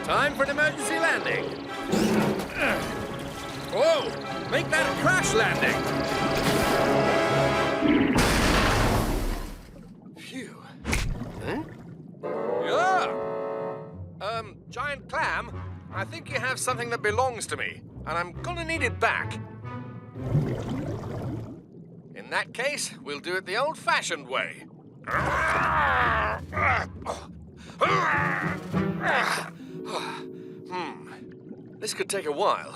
Time for an emergency landing. Whoa, make that a crash landing. Phew. Huh? Yeah. Giant clam, I think you have something that belongs to me, and I'm gonna need it back. In that case, we'll do it the old-fashioned way. This could take a while.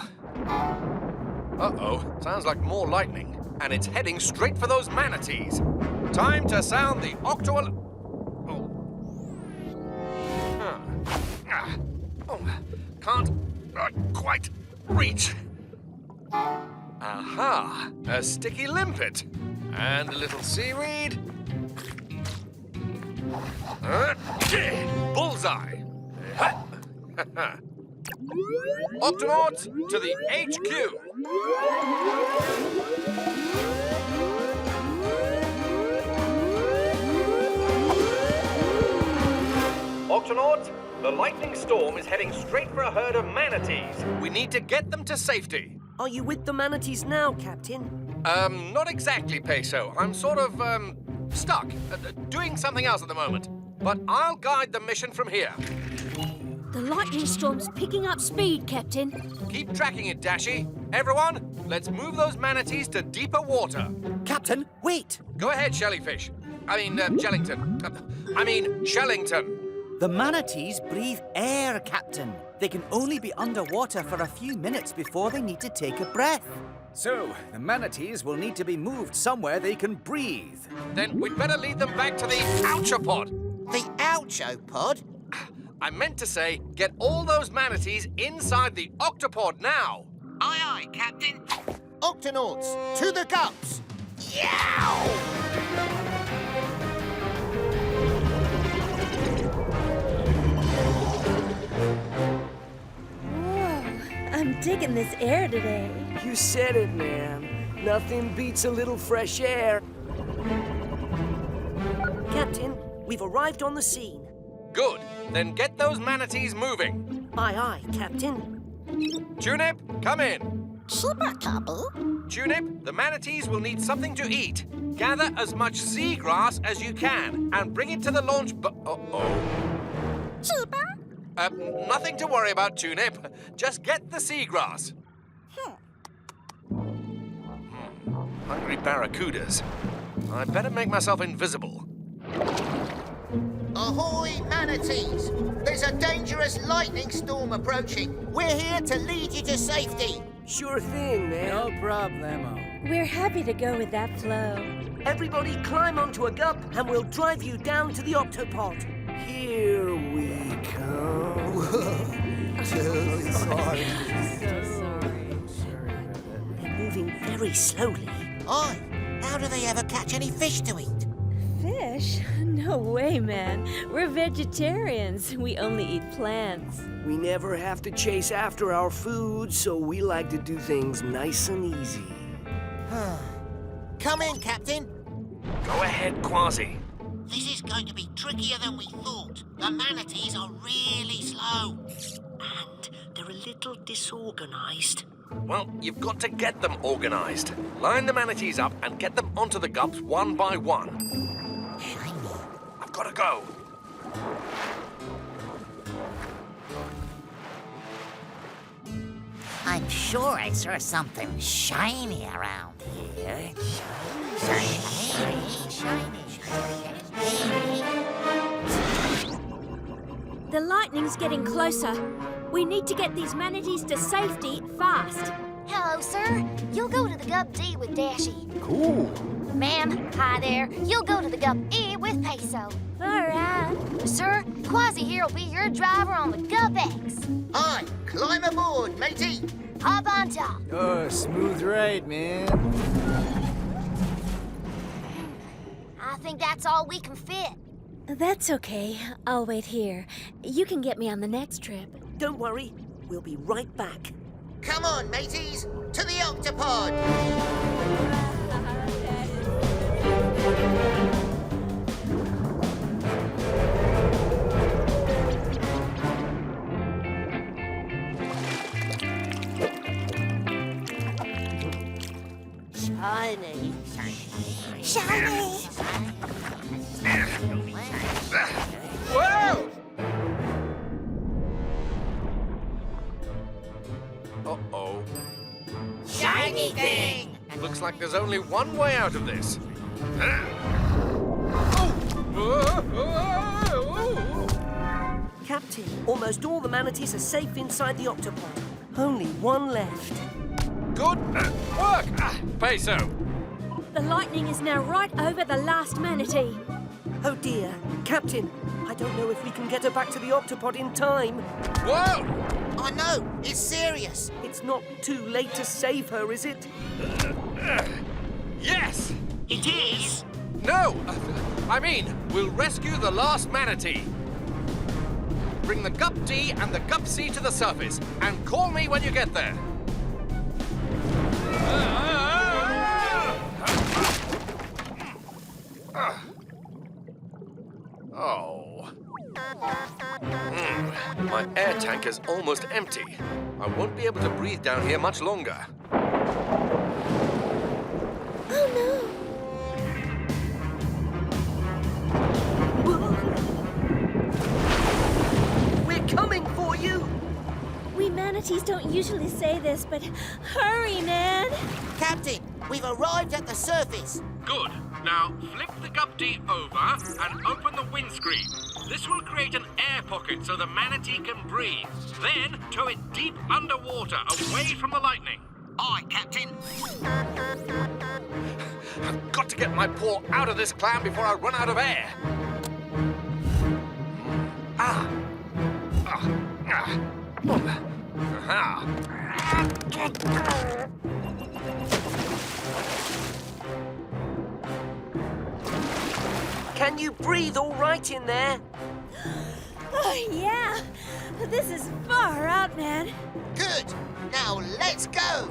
Uh-oh, sounds like more lightning, and it's heading straight for those manatees. Time to sound the can't quite reach. Aha, a sticky limpet. And a little seaweed. Bullseye. Octonauts to the HQ. Octonauts, the lightning storm is heading straight for a herd of manatees. We need to get them to safety. Are you with the manatees now, Captain? Not exactly, Peso. I'm sort of, stuck, doing something else at the moment. But I'll guide the mission from here. The lightning storm's picking up speed, Captain. Keep tracking it, Dashi. Everyone, let's move those manatees to deeper water. Captain, wait! Go ahead, Shellington. Shellington. The manatees breathe air, Captain. They can only be underwater for a few minutes before they need to take a breath. So, the manatees will need to be moved somewhere they can breathe. Then we'd better lead them back to the Octopod. The Octopod? I meant to say, get all those manatees inside the Octopod now. Aye, aye, Captain. Octonauts, to the guts! Yow! I'm digging this air today. You said it, ma'am. Nothing beats a little fresh air. Captain, we've arrived on the scene. Good. Then get those manatees moving. Aye, aye, Captain. Tunip, come in. Chibakabu? Tunip, the manatees will need something to eat. Gather as much seagrass as you can and bring it to the launch Chiba? Nothing to worry about, Tunip. Just get the seagrass. Hungry barracudas. I'd better make myself invisible. Ahoy, manatees! There's a dangerous lightning storm approaching. We're here to lead you to safety. Sure thing, man. No problemo. We're happy to go with that flow. Everybody climb onto a gup and we'll drive you down to the Octopod. Here we come. Totally sorry. They're moving very slowly. Aye, how do they ever catch any fish to eat? Fish? No way, man. We're vegetarians. We only eat plants. We never have to chase after our food, so we like to do things nice and easy. Come in, Captain. Go ahead, Kwazii. This is going to be trickier than we thought. The manatees are really slow. And they're a little disorganized. Well, you've got to get them organized. Line the manatees up and get them onto the gups one by one. Shiny. I've got to go. I'm sure I saw something shiny around here. Shiny. The lightning's getting closer. We need to get these manatees to safety fast. Hello, sir. You'll go to the Gub D with Dashy. Cool. Ma'am, hi there. You'll go to the Gub E with Peso. All right. Sir, Kwazii here will be your driver on the Gub X. Aye, climb aboard, matey. Hop on top. Oh, smooth ride, man. I think that's all we can fit. That's okay. I'll wait here. You can get me on the next trip. Don't worry, we'll be right back. Come on, mateys, to the Octopod. Shiny. Shiny. Whoa! Uh-oh. Shiny thing. Looks like there's only one way out of this. Captain, almost all the manatees are safe inside the Octopod. Only one left. Good work, Peso. The lightning is now right over the last manatee. Oh dear. Captain, I don't know if we can get her back to the Octopod in time. Whoa! I know, it's serious. It's not too late to save her, is it? Yes! It is. No! I mean, we'll rescue the last manatee. Bring the Gup D and the Gup C to the surface, and call me when you get there. Oh. My air tank is almost empty. I won't be able to breathe down here much longer. We're coming for you! We manatees don't usually say this, but hurry, man. Captain, we've arrived at the surface. Good. Now, flip the Gup D over and open the windscreen. This will create an air pocket so the manatee can breathe. Then, tow it deep underwater, away from the lightning. Aye, Captain. I've got to get my paw out of this clam before I run out of air. Can you breathe all right in there? Oh, yeah. This is far out, man. Good. Now let's go.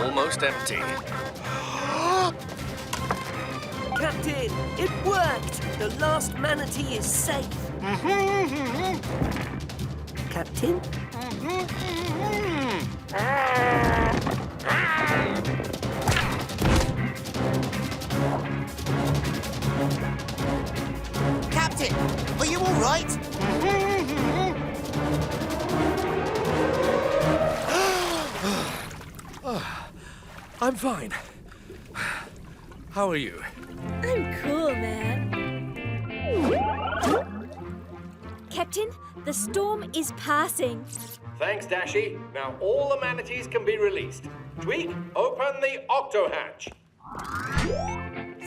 Almost empty. Captain, it worked! The last manatee is safe. Captain? Captain, are you all right? I'm fine. How are you? I'm cool, man. Captain, the storm is passing. Thanks, Dashi. Now all the manatees can be released. Tweak, open the octo hatch.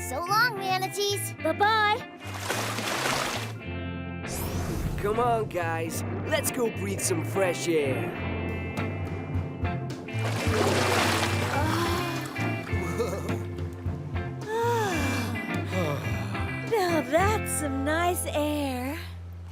So long, manatees. Bye-bye. Come on, guys. Let's go breathe some fresh air. Now that's some nice air.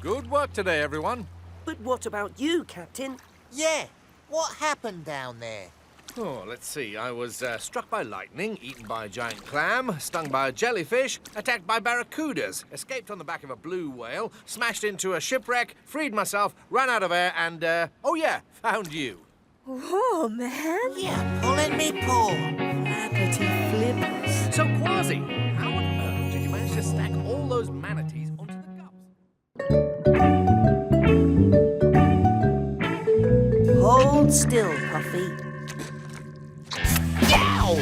Good work today, everyone. But what about you, Captain? Yeah. What happened down there? Oh, let's see. I was struck by lightning, eaten by a giant clam, stung by a jellyfish, attacked by barracudas, escaped on the back of a blue whale, smashed into a shipwreck, freed myself, ran out of air, and, oh yeah, found you. Whoa, man. Yeah, pulling me paw. Flappity flippers. So, Kwazii, how on earth did you manage to stack all those manatees onto the gups? Hold still, Puffy. Ow!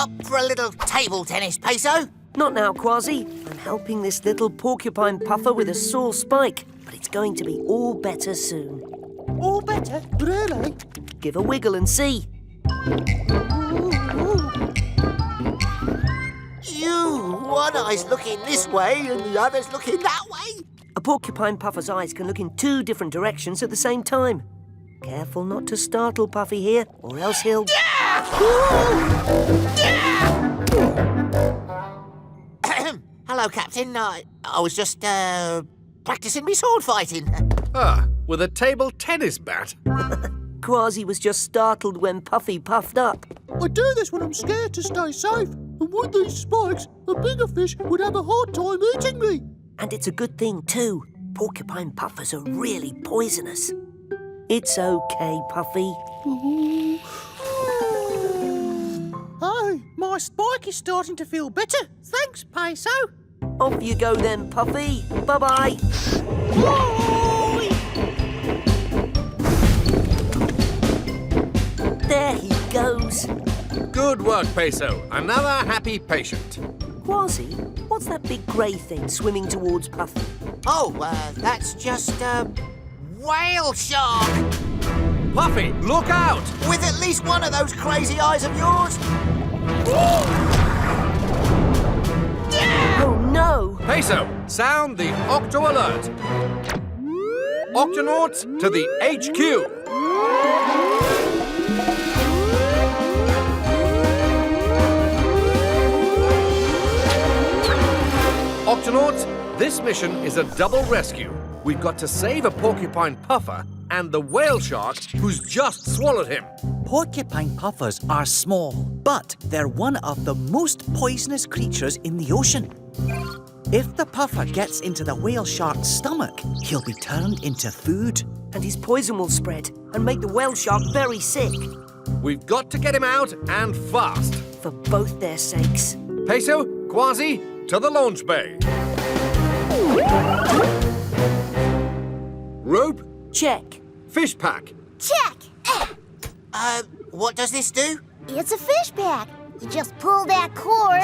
Up for a little table tennis, Peso? Not now, Kwazii. I'm helping this little porcupine puffer with a sore spike, but it's going to be all better soon. All better? Really? Give a wiggle and see. One eye's looking this way and the other's looking that way. A porcupine puffer's eyes can look in 2 different directions at the same time. Careful not to startle Puffy here, or else he'll... Hello, Captain. I was just, practicing me sword fighting. With a table tennis bat? Kwazii was just startled when Puffy puffed up. I do this when I'm scared to stay safe. And with these spikes, a bigger fish would have a hard time eating me. And it's a good thing, too. Porcupine puffers are really poisonous. It's okay, Puffy. Hey, my spike is starting to feel better. Thanks, Peso. Off you go then, Puffy. Bye-bye. There he goes. Good work, Peso. Another happy patient. Kwazii, what's that big grey thing swimming towards Puffy? Oh, that's just a whale shark. Puffy, look out! With at least one of those crazy eyes of yours. Oh, no! Peso, sound the Octo Alert. Octonauts to the HQ. Octonauts, this mission is a double rescue. We've got to save a porcupine puffer and the whale shark who's just swallowed him. Porcupine puffers are small, but they're one of the most poisonous creatures in the ocean. If the puffer gets into the whale shark's stomach, he'll be turned into food. And his poison will spread and make the whale shark very sick. We've got to get him out and fast. For both their sakes. Peso, Kwazii, to the launch bay. Rope? Check. Fish pack? Check! What does this do? It's a fish pack. You just pull that cord,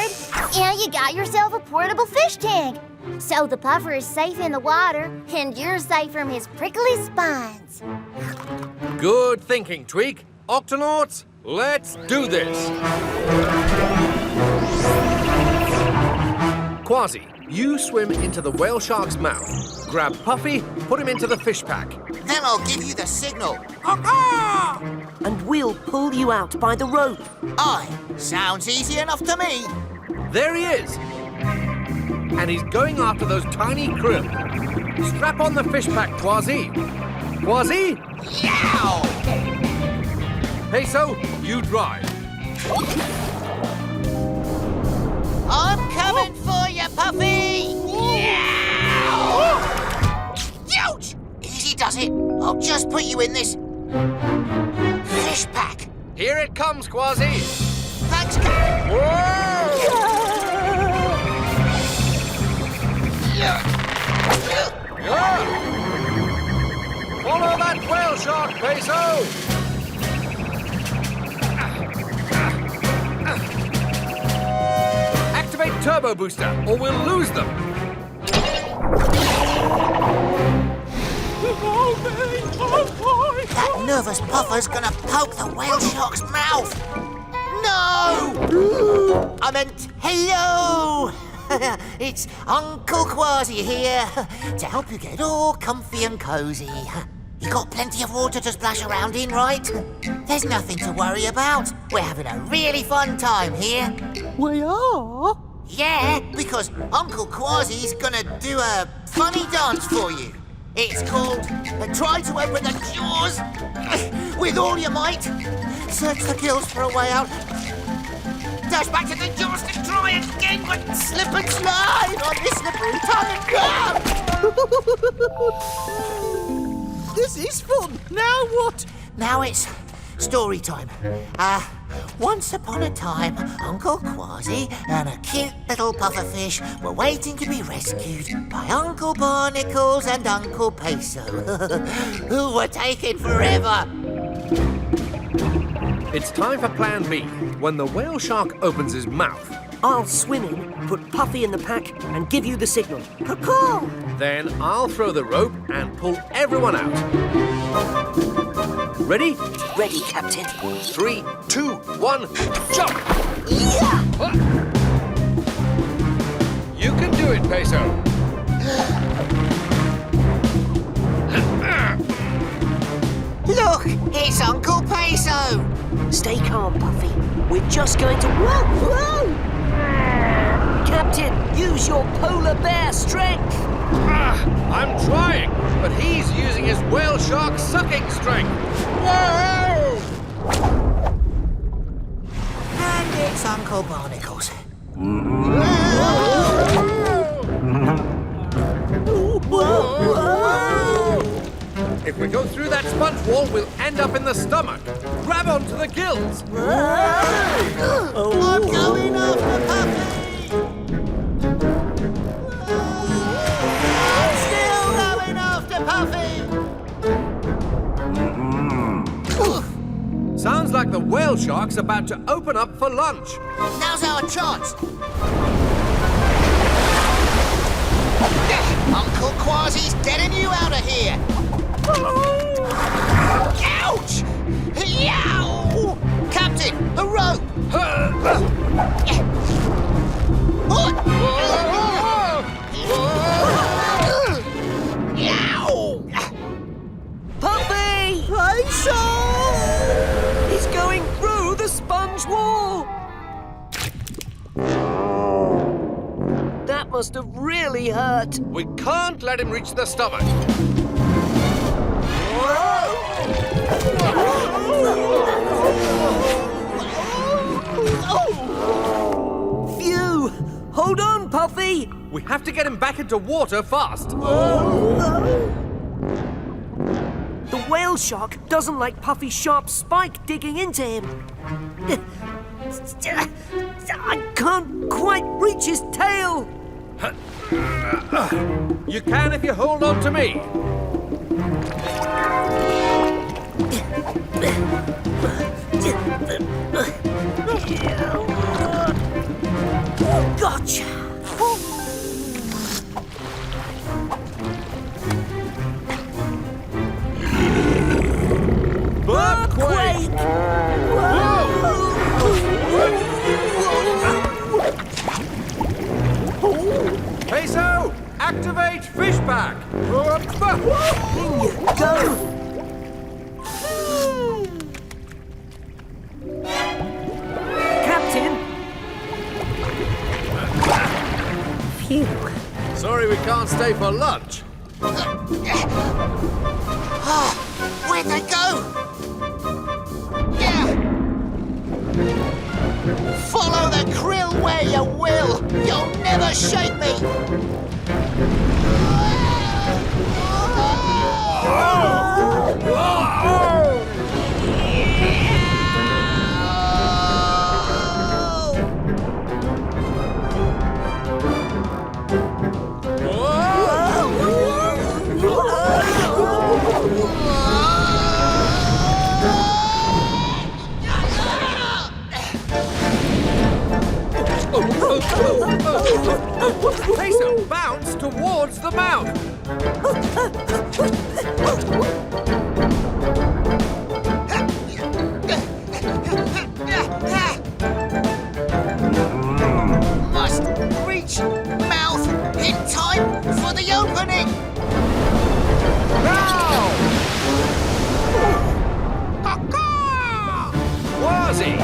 and you got yourself a portable fish tank. So the puffer is safe in the water, and you're safe from his prickly spines. Good thinking, Tweak. Octonauts, let's do this. Kwazii, you swim into the whale shark's mouth. Grab Puffy, put him into the fish pack. Then I'll give you the signal. And we'll pull you out by the rope. Aye, sounds easy enough to me. There he is. And he's going after those tiny krill. Strap on the fish pack, Kwazii. Kwazii? Yow! Peso, you drive. I'm coming for you, Puffy! Ouch! Easy does it. I'll just put you in this fish pack. Here it comes, Kwazii. Thanks, Captain. Follow that whale shark, Peso. Activate turbo booster, or we'll lose them. That nervous puffer's gonna poke the whale shark's mouth. No! I meant hello! It's Uncle Kwazii here to help you get all comfy and cozy. You got plenty of water to splash around in, right? There's nothing to worry about. We're having a really fun time here. We are? Yeah, because Uncle Kwazii's gonna do a funny dance for you. It's called Try to Open the Jaws with all your might. Search the gills for a way out. Dash back to the jaws to try again, but slip and slide on this slippery tongue and This is fun. Now what? Now it's story time. Once upon a time, Uncle Kwazii and a cute little pufferfish were waiting to be rescued by Uncle Barnacles and Uncle Peso, who were taken forever. It's time for plan B. When the whale shark opens his mouth, I'll swim in, put Puffy in the pack, and give you the signal. Caw-caw! then I'll throw the rope and pull everyone out. Ready? Ready, Captain. 3, 2, 1, jump! Yeah! You can do it, Peso. Look, it's Uncle Peso. Stay calm, Puffy. We're just going to... Whoa! Whoa! Captain, use your polar bear strength. I'm trying, but he's using his whale shark sucking strength. Whoa! And it's Uncle Barnacles. If we go through that sponge wall, we'll end up in the stomach. Grab onto the gills. I'm going after Puffy. I'm still going after Puffy. Sounds like the whale shark's about to open up for lunch. Now's our chance. Uncle Kwazii's getting you out of here. Ouch! Yow! Captain, a rope! Yow! Puffy! Peso! He's going through the sponge wall! That must have really hurt. We can't let him reach the stomach. Phew! Hold on, Puffy! We have to get him back into water fast. The whale shark doesn't like Puffy's sharp spike digging into him. I can't quite reach his tail. You can if you hold on to me. Gotcha! Earthquake! Peso, activate fish pack. In you go! Captain! Phew. Sorry we can't stay for lunch. Where'd they go? Yeah. Follow the krill where you will. You'll never shake me. Peso, bounce towards the mouth. Must reach mouth in time for the opening. Now! Kwazii!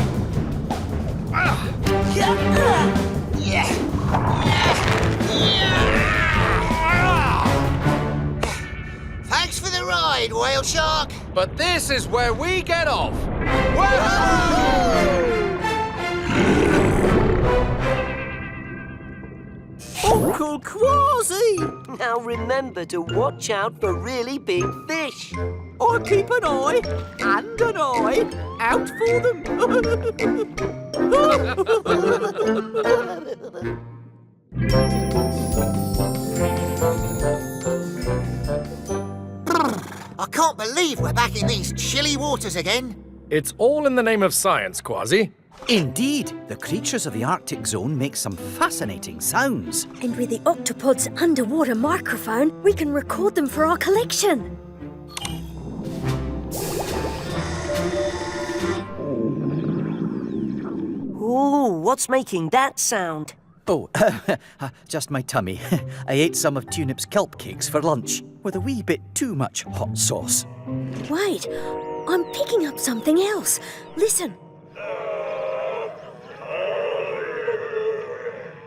Thanks for the ride, whale shark. But this is where we get off. Uncle Kwazii! Now remember to watch out for really big fish. Or keep an eye and an eye out for them. I can't believe we're back in these chilly waters again. It's all in the name of science, Kwazii. Indeed, the creatures of the Arctic zone make some fascinating sounds. And with the Octopod's underwater microphone, we can record them for our collection. Ooh, what's making that sound? Oh, just my tummy. I ate some of Tunip's kelp cakes for lunch, with a wee bit too much hot sauce. Wait, I'm picking up something else. Listen.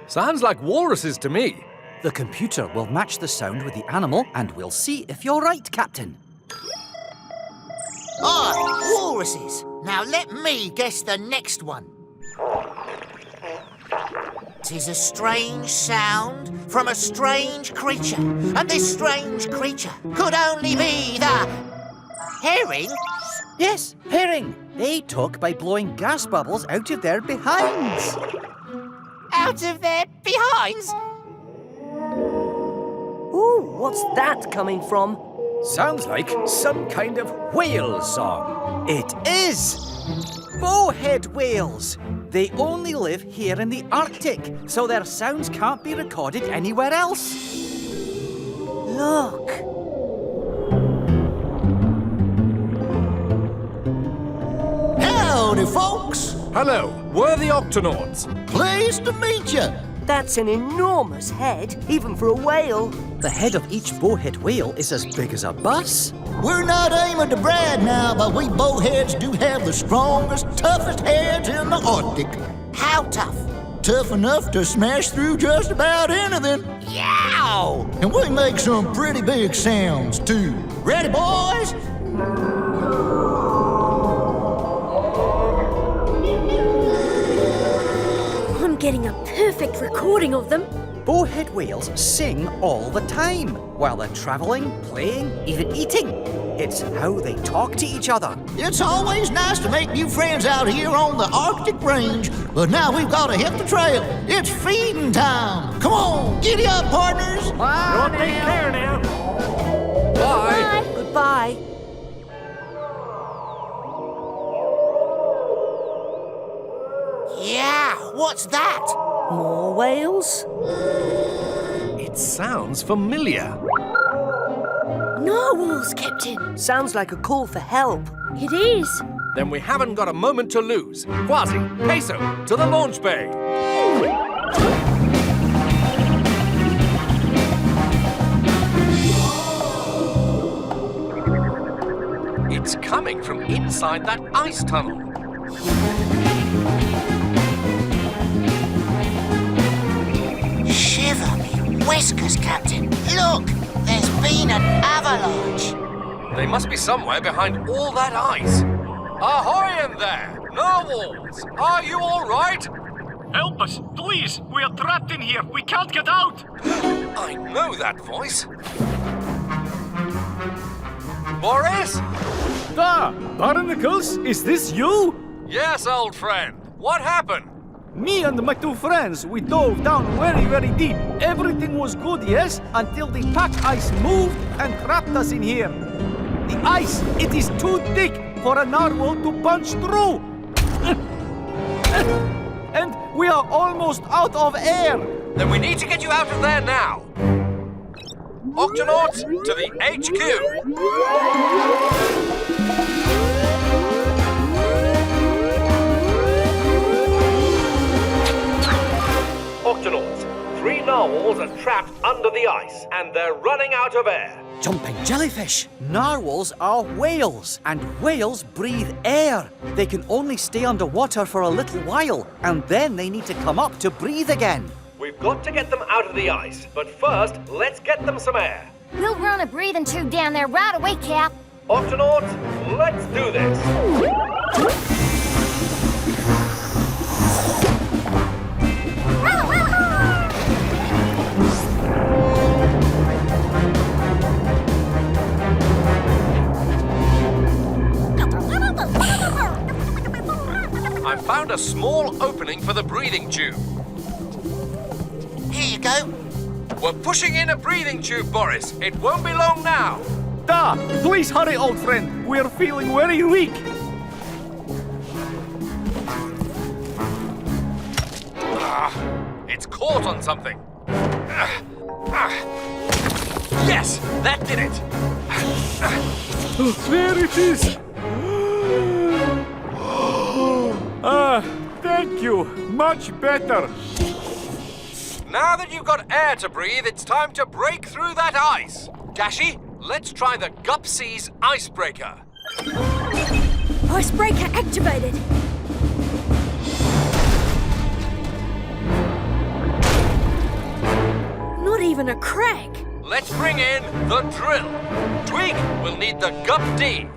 Sounds like walruses to me. The computer will match the sound with the animal, and we'll see if you're right, Captain. Aye, walruses. Now let me guess the next one. 'Tis a strange sound from a strange creature, and this strange creature could only be the herring. Yes, herring. They talk by blowing gas bubbles out of their behinds. Out of their behinds. Ooh, what's that coming from? Sounds like some kind of whale song. It is! Bowhead whales. They only live here in the Arctic, so their sounds can't be recorded anywhere else. Look. Howdy, folks. Hello, we're the Octonauts. Pleased to meet you. That's an enormous head, even for a whale. The head of each bowhead whale is as big as a bus. We're not aiming to brag now, but we bowheads do have the strongest, toughest heads in the Arctic. How tough? Tough enough to smash through just about anything. Yow! And we make some pretty big sounds, too. Ready, boys? I'm getting a perfect recording of them. Bowhead whales sing all the time, while they're traveling, playing, even eating. It's how they talk to each other. It's always nice to make new friends out here on the Arctic range, but now we've got to hit the trail. It's feeding time. Come on, giddy up, partners. Take care now. Bye. Goodbye. Yeah, what's that? More whales? It sounds familiar. Narwhals, Captain. Sounds like a call for help. It is. Then we haven't got a moment to lose. Kwazii, Peso, to the launch bay. It's coming from inside that ice tunnel. Shiver me whiskers, Captain. Look, there's been an avalanche. They must be somewhere behind all that ice. Ahoy in there! Narwhals! Are you all right? Help us, please. We are trapped in here. We can't get out. I know that voice. Boris? Barnacles, is this you? Yes, old friend. What happened? Me and my two friends, we dove down very, very deep. Everything was good, yes, until the pack ice moved and trapped us in here. The ice, it is too thick for a narwhal to punch through. And we are almost out of air. Then we need to get you out of there now. Octonauts, to the HQ. Octonauts, 3 narwhals are trapped under the ice, and they're running out of air. Jumping jellyfish. Narwhals are whales, and whales breathe air. They can only stay underwater for a little while, and then they need to come up to breathe again. We've got to get them out of the ice, but first, let's get them some air. We'll run a breathing tube down there right away, Cap. Octonauts, let's do this. I found a small opening for the breathing tube. Here you go. We're pushing in a breathing tube, Boris. It won't be long now. Please hurry, old friend. We are feeling very weak. caught on something. Yes, that did it. There it is! Thank you. Much better. Now that you've got air to breathe, it's time to break through that ice. Dashi, let's try the Gupsea's icebreaker. Icebreaker activated. Not even a crack. Let's bring in the drill. Tweak, we'll need the Gup D.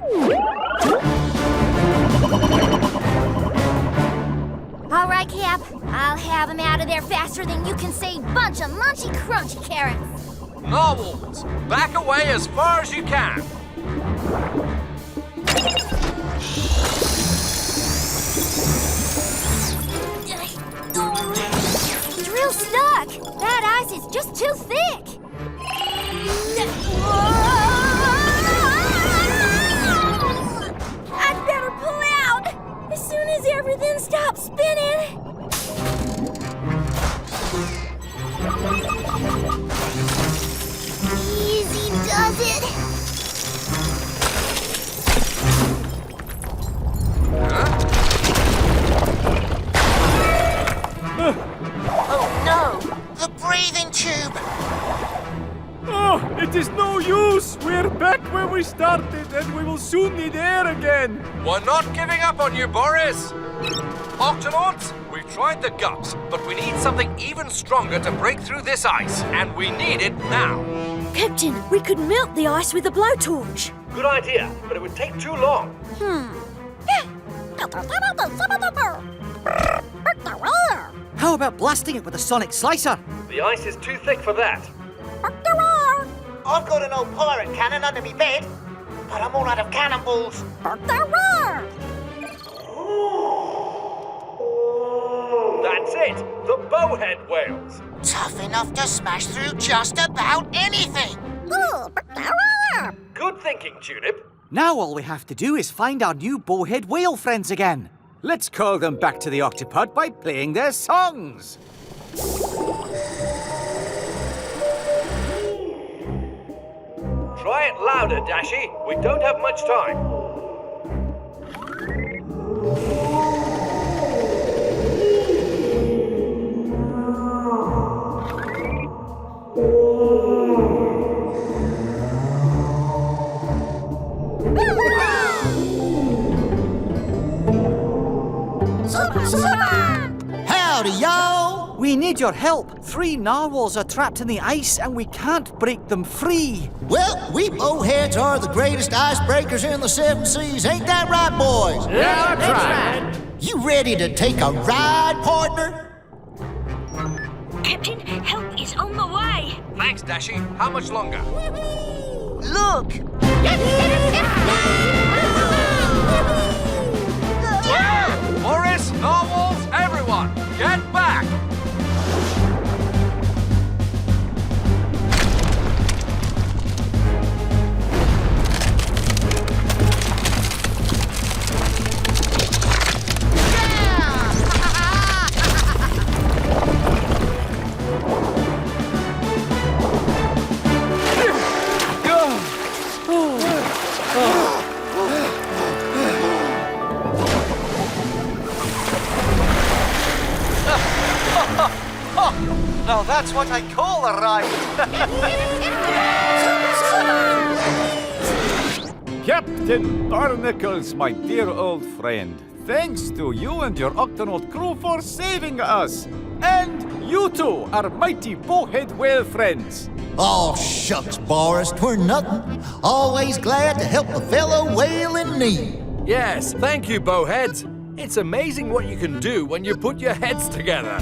All right, Cap. I'll have him out of there faster than you can say bunch of munchy crunchy carrots. Narwhals, back away as far as you can. Drill stuck. That ice is just too thick. I'd better pull out as soon as everything stops spinning. Easy does it. Oh no! The breathing tube. Oh, it is no use. We're back where we started, and we will soon need air again. We're not giving up on you, Boris. Octonauts, we've tried the Gups, but we need something even stronger to break through this ice, and we need it now. Captain, we could melt the ice with a blowtorch. Good idea, but it would take too long. How about blasting it with a sonic slicer? The ice is too thick for that. I've got an old pirate cannon under my bed, but I'm all out of cannonballs. That's it, the bowhead whales. Tough enough to smash through just about anything. Good thinking, Tulip. Now all we have to do is find our new bowhead whale friends again. Let's call them back to the Octopod by playing their songs. Try it louder, Dashi. We don't have much time. Howdy, y'all. We need your help. 3 narwhals are trapped in the ice and we can't break them free. Well, we bowheads are the greatest icebreakers in the 7 seas. Ain't that right, boys? Yeah, that's right. You ready to take a ride, partner? Captain, help is on the way. Thanks, Dashi. How much longer? Look! Boris, narwhals, everyone, get back! Now that's what I call a ride. Captain Barnacles, my dear old friend, thanks to you and your Octonaut crew for saving us. And you two are mighty bowhead whale friends. Oh, shucks, Boris, 'twere nothing. Always glad to help a fellow whale in need. Yes, thank you, bowheads. It's amazing what you can do when you put your heads together.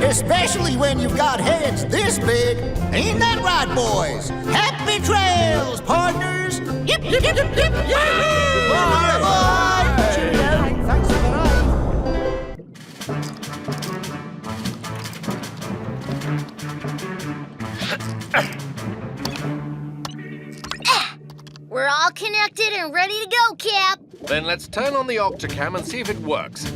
Especially when you've got heads this big. Ain't that right, boys? Happy trails, partners! Yip, yip, yip, yip, yip! Bye, bye! Thanks for the ride. We're all connected and ready to go, Cap. Then let's turn on the Octocam and see if it works.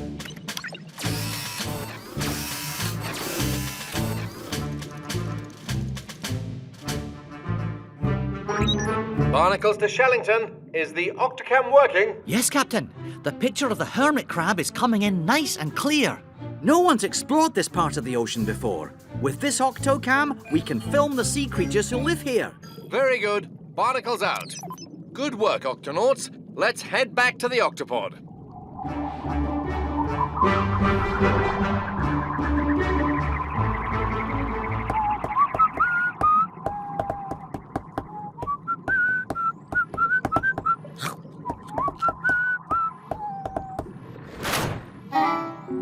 Barnacles to Shellington. Is the Octocam working? Yes, Captain. The picture of the hermit crab is coming in nice and clear. No one's explored this part of the ocean before. With this Octocam, we can film the sea creatures who live here. Very good. Barnacles out. Good work, Octonauts. Let's head back to the Octopod.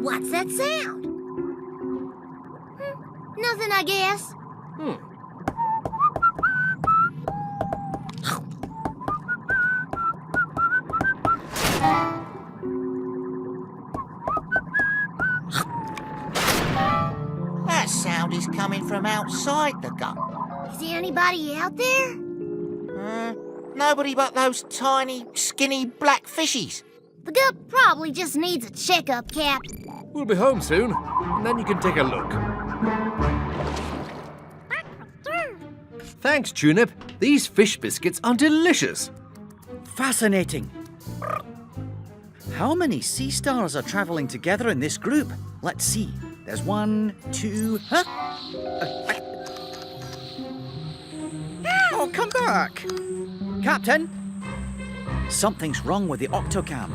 What's that sound? Nothing, I guess. That sound is coming from outside the gup. Is there anybody out there? Nobody but those tiny, skinny black fishies. The gup probably just needs a checkup, Cap. We'll be home soon, and then you can take a look. Thanks, Tunip. These fish biscuits are delicious. Fascinating. How many sea stars are traveling together in this group? Let's see. There's 1, 2... Huh? Oh, come back! Captain! Something's wrong with the Octocam.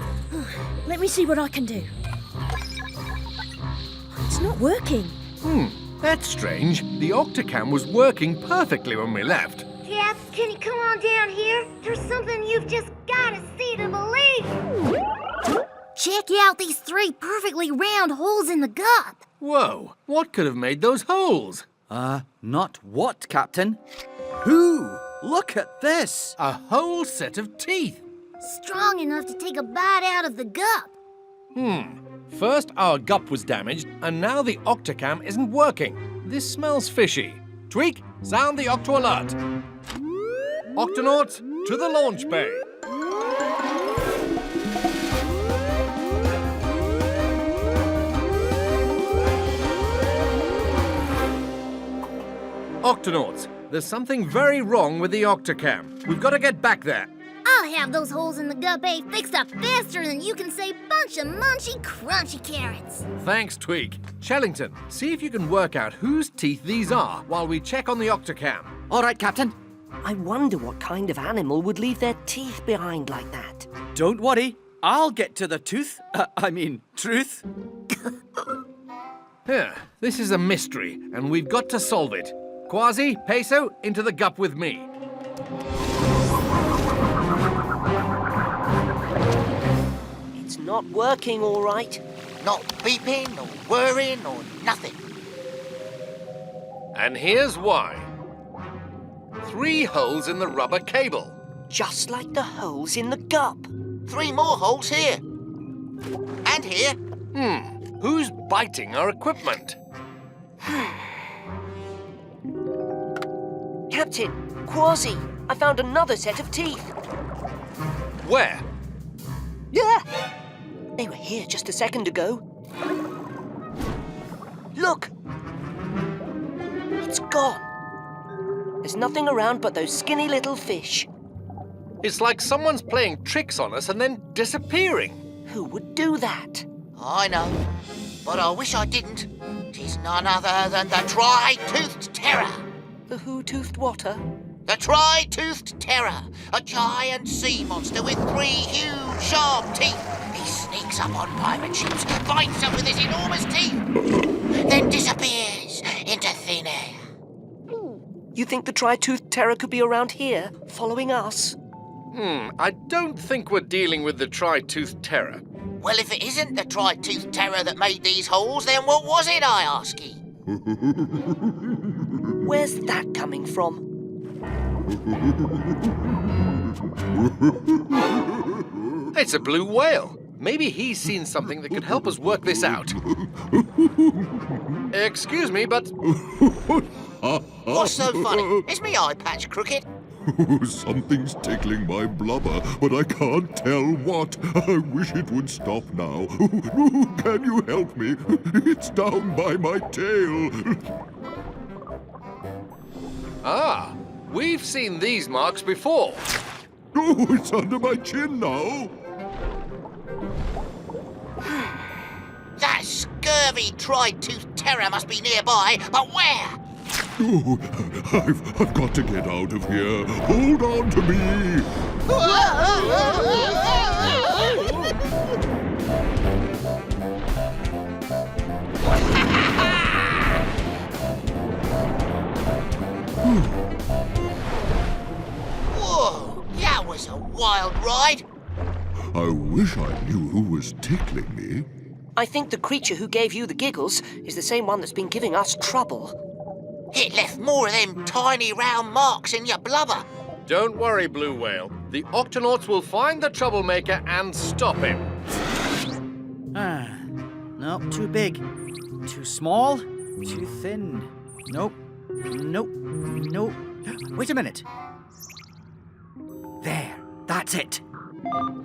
Let me see what I can do. It's not working. That's strange. The Octocam was working perfectly when we left. Cap, can you come on down here? There's something you've just got to see to believe. Check out these 3 perfectly round holes in the gup. Whoa, what could have made those holes? Not what, Captain? Who? Look at this! A whole set of teeth. Strong enough to take a bite out of the gup. First our gup was damaged, and now the Octocam isn't working. This smells fishy. Tweak, sound the Octo alert. Octonauts, to the launch bay. Octonauts, there's something very wrong with the Octocam. We've got to get back there. I'll have those holes in the gup fixed up faster than you can say bunch of munchy, crunchy carrots. Thanks, Tweak. Shellington, see if you can work out whose teeth these are while we check on the Octocam. All right, Captain. I wonder what kind of animal would leave their teeth behind like that. Don't worry. I'll get to the truth. Here, this is a mystery, and we've got to solve it. Kwazii, Peso, into the gup with me. It's not working all right. Not beeping or whirring or nothing. And here's why. 3 holes in the rubber cable. Just like the holes in the gup. 3 more holes here. And here. Who's biting our equipment? Captain, Kwazii, I found another set of teeth. Where? Yeah! They were here just a second ago. Look! It's gone. There's nothing around but those skinny little fish. It's like someone's playing tricks on us and then disappearing. Who would do that? I know, but I wish I didn't. 'Tis none other than the Tri-Toothed Terror. The who-toothed water? The Tri-Toothed Terror, a giant sea monster with 3 huge, sharp teeth. He sneaks up on pirate ships, bites them with his enormous teeth, then disappears into thin air. You think the Tri-Toothed Terror could be around here, following us? I don't think we're dealing with the Tri-Toothed Terror. Well, if it isn't the Tri-Toothed Terror that made these holes, then what was it, I ask ye? Where's that coming from? It's a blue whale. Maybe he's seen something that could help us work this out. Excuse me, but... What's so funny? Is me eye patch crooked? Something's tickling my blubber, but I can't tell what. I wish it would stop now. Can you help me? It's down by my tail. Ah, we've seen these marks before. Oh, it's under my chin now. That scurvy tri-toothed terror must be nearby, but where? Oh, I've got to get out of here. Hold on to me. Whoa, that was a wild ride. I wish I knew who was tickling me. I think the creature who gave you the giggles is the same one that's been giving us trouble. It left more of them tiny round marks in your blubber. Don't worry, Blue Whale. The Octonauts will find the troublemaker and stop him. No, too big. Too small. Too thin. Nope. Nope. Nope. Wait a minute. There. That's it.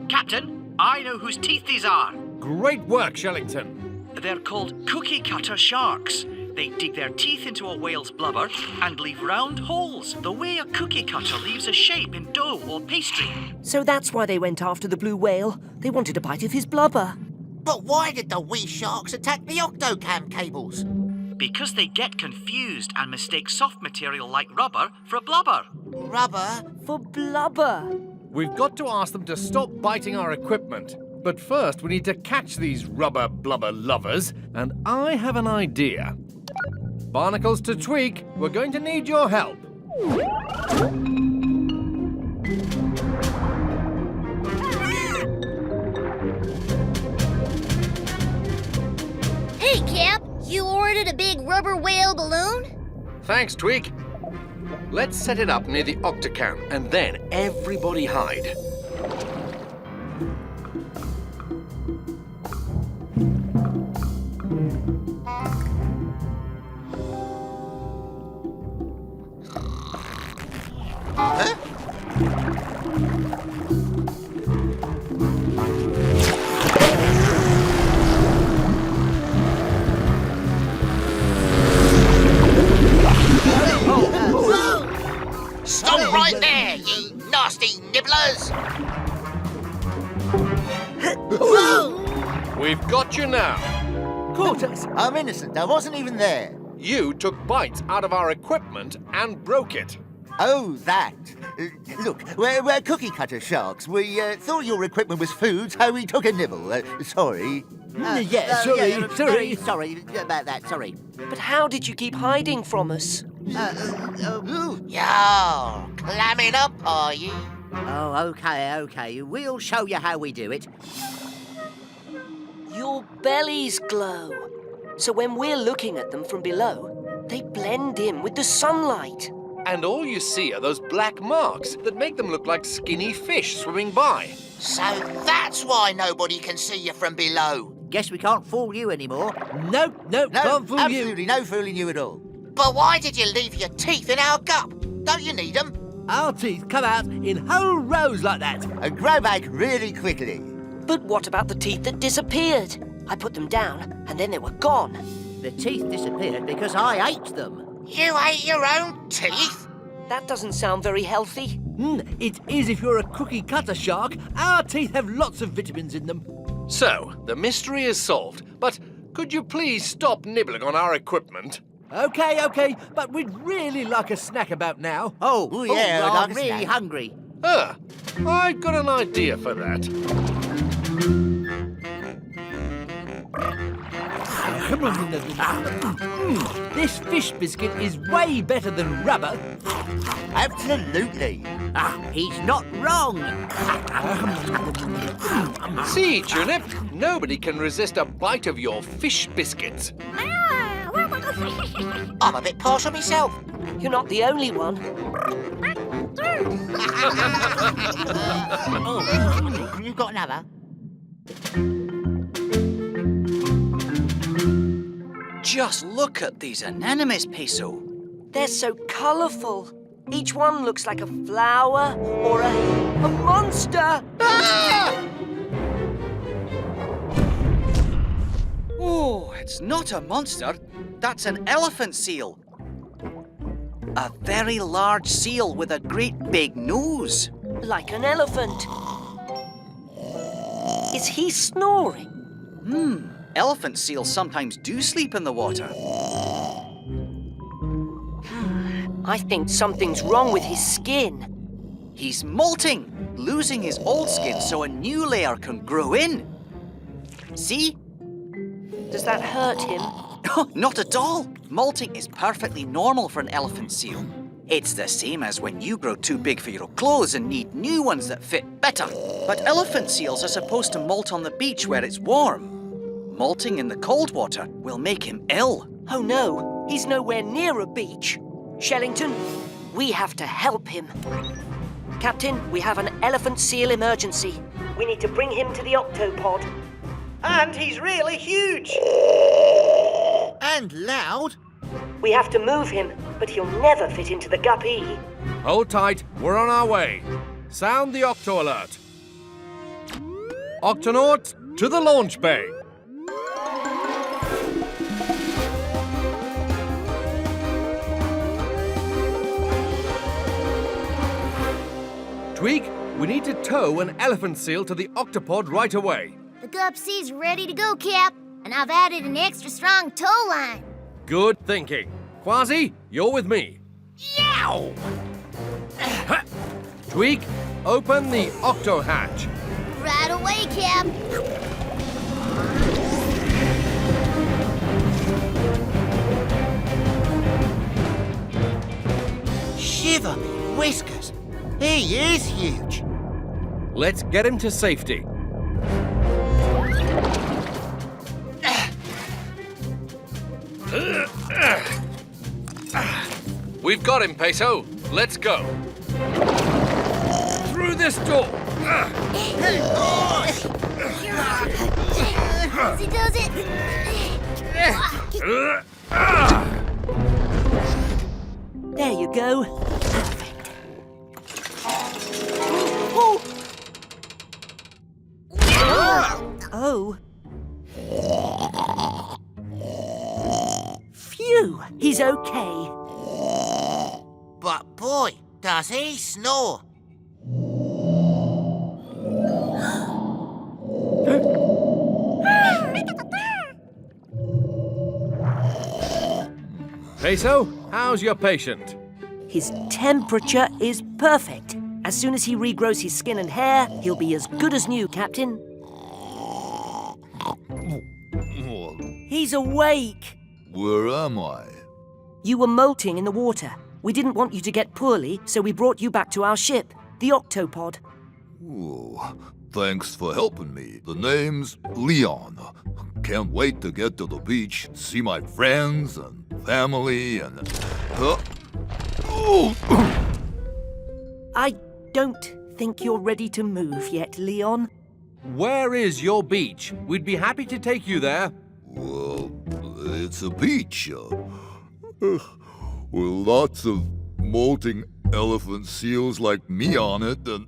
Captain, I know whose teeth these are. Great work, Shellington. They're called cookie cutter sharks. They dig their teeth into a whale's blubber and leave round holes, the way a cookie cutter leaves a shape in dough or pastry. So that's why they went after the blue whale. They wanted a bite of his blubber. But why did the wee sharks attack the Octocam cables? Because they get confused and mistake soft material like rubber for blubber. Rubber? For blubber. We've got to ask them to stop biting our equipment. But first, we need to catch these rubber blubber lovers, and I have an idea. Barnacles to Tweak, we're going to need your help. Hey, Cap, you ordered a big rubber whale balloon? Thanks, Tweak. Let's set it up near the Octocam, and then everybody hide. Huh? Stop right there, ye nasty nibblers! We've got you now. Caught us. I'm innocent. I wasn't even there. You took bites out of our equipment and broke it. Oh, that. Look, we're cookie cutter sharks. We thought your equipment was food, so we took a nibble. Sorry. Sorry about that, sorry. But how did you keep hiding from us? You're clamming up, are you? Oh, okay. We'll show you how we do it. Your bellies glow. So when we're looking at them from below, they blend in with the sunlight. And all you see are those black marks that make them look like skinny fish swimming by. So that's why nobody can see you from below. Guess we can't fool you anymore. Nope, can't fool you. Absolutely no fooling you at all. But why did you leave your teeth in our gup? Don't you need them? Our teeth come out in whole rows like that. And grow back really quickly. But what about the teeth that disappeared? I put them down, and then they were gone. The teeth disappeared because I ate them. You ate your own teeth? That doesn't sound very healthy. It is if you're a cookie cutter shark. Our teeth have lots of vitamins in them. So, the mystery is solved, but could you please stop nibbling on our equipment? Okay, but we'd really like a snack about now. Oh yeah, like I'm really hungry. I've got an idea for that. This fish biscuit is way better than rubber. Absolutely. He's not wrong. See, Tulip, nobody can resist a bite of your fish biscuits. I'm a bit partial myself. You're not the only one. You've got another? Just look at these anemones, Peso. They're so colourful. Each one looks like a flower or a monster. Ah! Oh, it's not a monster. That's an elephant seal. A very large seal with a great big nose. Like an elephant. Is he snoring? Elephant seals sometimes do sleep in the water. I think something's wrong with his skin. He's molting, losing his old skin so a new layer can grow in. See? Does that hurt him? Not at all. Molting is perfectly normal for an elephant seal. It's the same as when you grow too big for your clothes and need new ones that fit better. But elephant seals are supposed to molt on the beach where it's warm. Molting in the cold water will make him ill. Oh no, he's nowhere near a beach. Shellington, we have to help him. Captain, we have an elephant seal emergency. We need to bring him to the Octopod. And he's really huge. And loud. We have to move him, but he'll never fit into the guppy. Hold tight, we're on our way. Sound the Octo alert. Octonauts, to the launch bay. Tweak, we need to tow an elephant seal to the Octopod right away. The Gupsy's ready to go, Cap, and I've added an extra strong tow line. Good thinking. Kwazii, you're with me. Yow! Tweak, open the Octo hatch. Right away, Cap. Shiver me whiskers. He is huge. Let's get him to safety. We've got him, Peso. Let's go. Through this door. As he does it. There you go. Perfect. Oh. Phew, he's okay. But boy, does he snore. Peso, how's your patient? His temperature is perfect. As soon as he regrows his skin and hair, he'll be as good as new, Captain. He's awake. Where am I? You were molting in the water. We didn't want you to get poorly, so we brought you back to our ship, the Octopod. Ooh, thanks for helping me. The name's Leon. Can't wait to get to the beach, see my friends and family and... I don't think you're ready to move yet, Leon. Where is your beach? We'd be happy to take you there. Well, it's a beach. With lots of molting elephant seals like me on it and...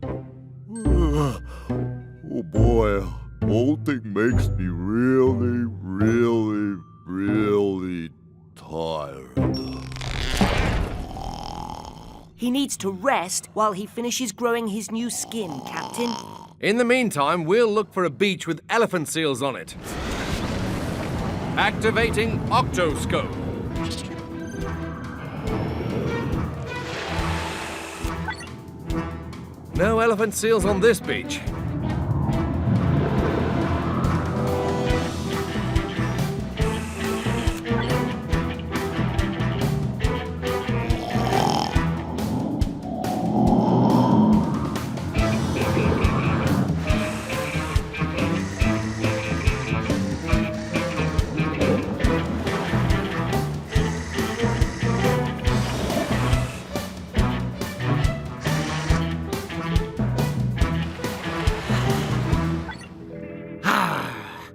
Oh boy, molting makes me really, really, really tired. He needs to rest while he finishes growing his new skin, Captain. In the meantime, we'll look for a beach with elephant seals on it. Activating Octoscope. No elephant seals on this beach.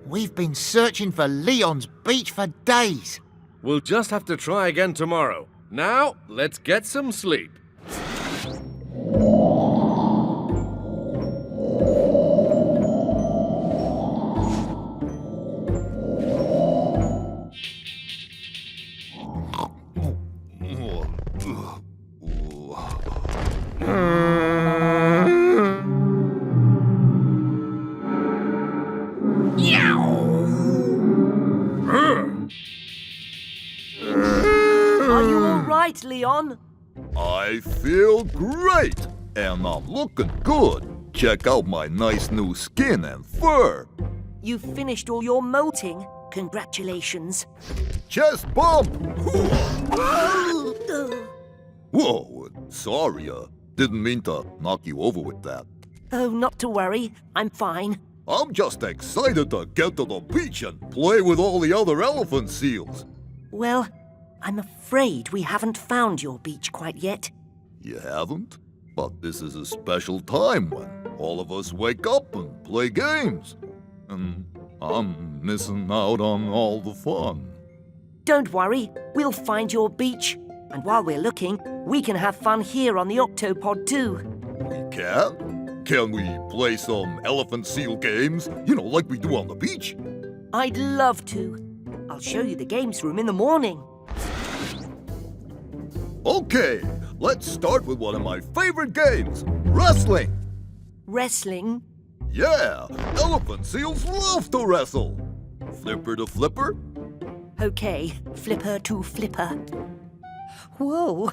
We've been searching for Leon's beach for days. We'll just have to try again tomorrow. Now, let's get some sleep. Are you all right, Leon? I feel great, and I'm looking good. Check out my nice new skin and fur. You finished all your molting. Congratulations. Chest bump! Whoa, sorry, didn't mean to knock you over with that. Oh, not to worry. I'm fine. I'm just excited to get to the beach and play with all the other elephant seals. Well, I'm afraid we haven't found your beach quite yet. You haven't? But this is a special time when all of us wake up and play games. And I'm missing out on all the fun. Don't worry. We'll find your beach. And while we're looking, we can have fun here on the Octopod too. We can? Can we play some elephant seal games? You know, like we do on the beach? I'd love to. I'll show you the games room in the morning. Okay, let's start with one of my favorite games, wrestling. Wrestling? Yeah, elephant seals love to wrestle. Flipper to flipper. Okay, flipper to flipper. Whoa.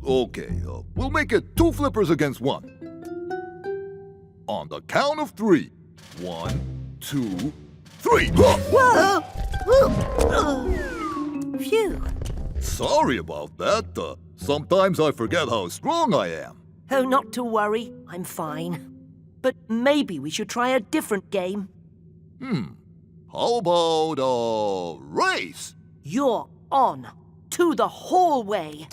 Okay, we'll make it 2 flippers against 1. On the count of 3. 1, 2, 3. Whoa! Phew. Sorry about that. Sometimes I forget how strong I am. Oh, not to worry. I'm fine. But maybe we should try a different game. How about a race? You're on. To the hallway.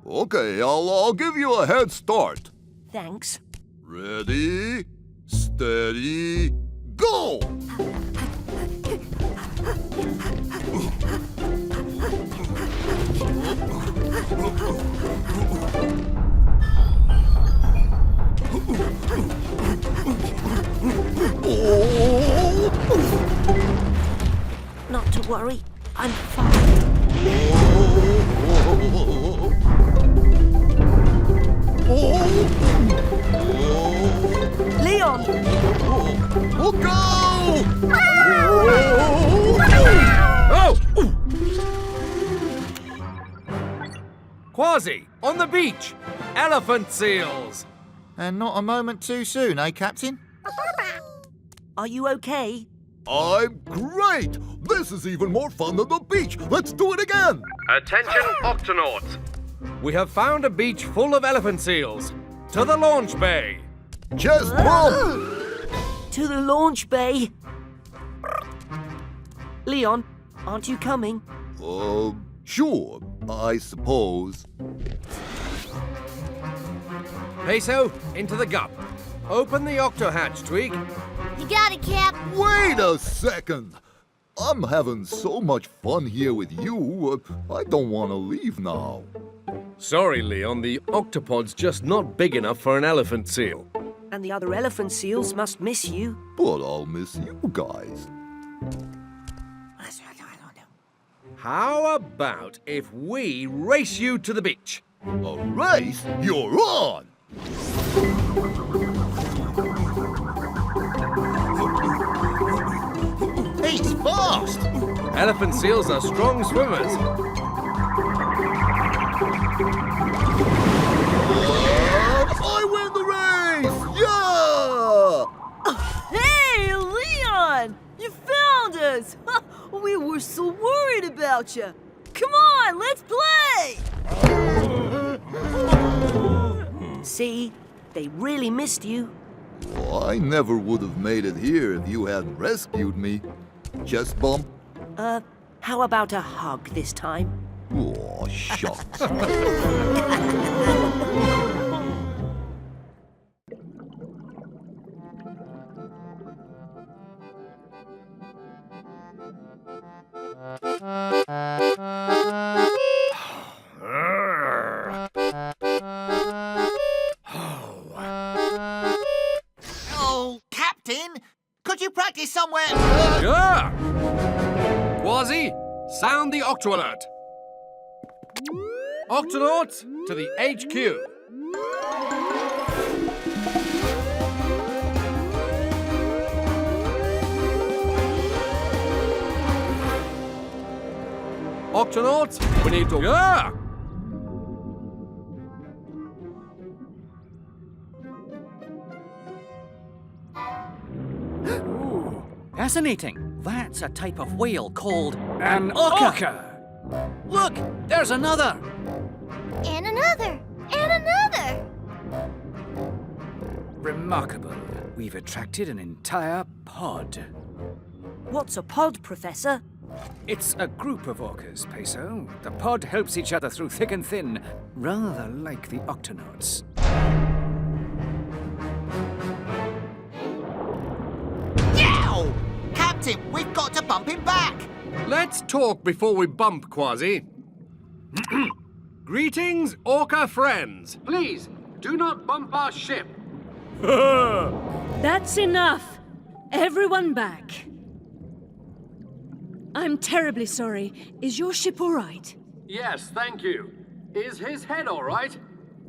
Okay, I'll give you a head start. Thanks. Ready, steady, go! Not to worry. I'm fine. Leon! Look out! Oh! Kwazii, on the beach! Elephant seals! And not a moment too soon, eh, Captain? Are you okay? I'm great! This is even more fun than the beach! Let's do it again! Attention, Octonauts! We have found a beach full of elephant seals. To the launch bay! Chest bump! To the launch bay. Leon, aren't you coming? Sure, I suppose. Peso, into the gup. Open the octo hatch, Twig. You got it, Cap. Wait a second! I'm having so much fun here with you, I don't want to leave now. Sorry, Leon, the Octopod's just not big enough for an elephant seal. And the other elephant seals must miss you. But I'll miss you guys. How about if we race you to the beach? A race? You're on! He's fast! Elephant seals are strong swimmers. I win the race! Yeah! Hey, Leon! You found us! We were so worried about you. Come on, let's play! See? They really missed you. Well, I never would have made it here if you hadn't rescued me. Chest bump? How about a hug this time? Oh, shucks. Oh, Captain! Could you practice somewhere? Yeah! Kwazii, sound the Octo alert. Octonauts to the HQ. Octonauts. We need to... Yeah! Ooh, fascinating. That's a type of whale called an orca. Look, there's another. And another. And another. Remarkable. We've attracted an entire pod. What's a pod, Professor? It's a group of orcas, Peso. The pod helps each other through thick and thin, rather like the Octonauts. Yow! Captain, we've got to bump him back. Let's talk before we bump, Kwazii. Greetings, orca friends. Please, do not bump our ship. That's enough. Everyone back. I'm terribly sorry. Is your ship all right? Yes, thank you. Is his head all right?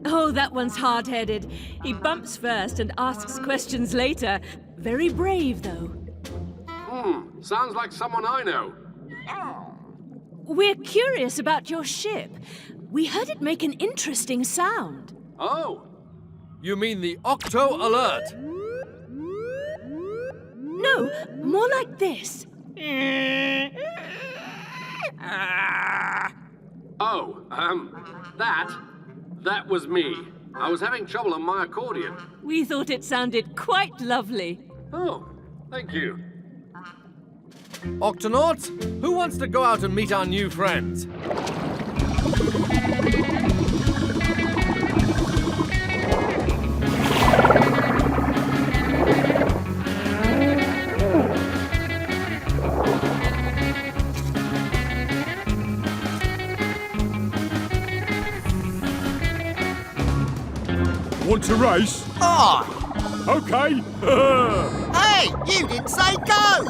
Oh, that one's hard-headed. He bumps first and asks questions later. Very brave, though. Sounds like someone I know. We're curious about your ship. We heard it make an interesting sound. Oh, you mean the Octo Alert? No, more like this. Oh, that was me. I was having trouble on my accordion. We thought it sounded quite lovely. Oh, thank you. Octonauts, who wants to go out and meet our new friends? Want to race? Aye. Okay. Hey, you didn't say go.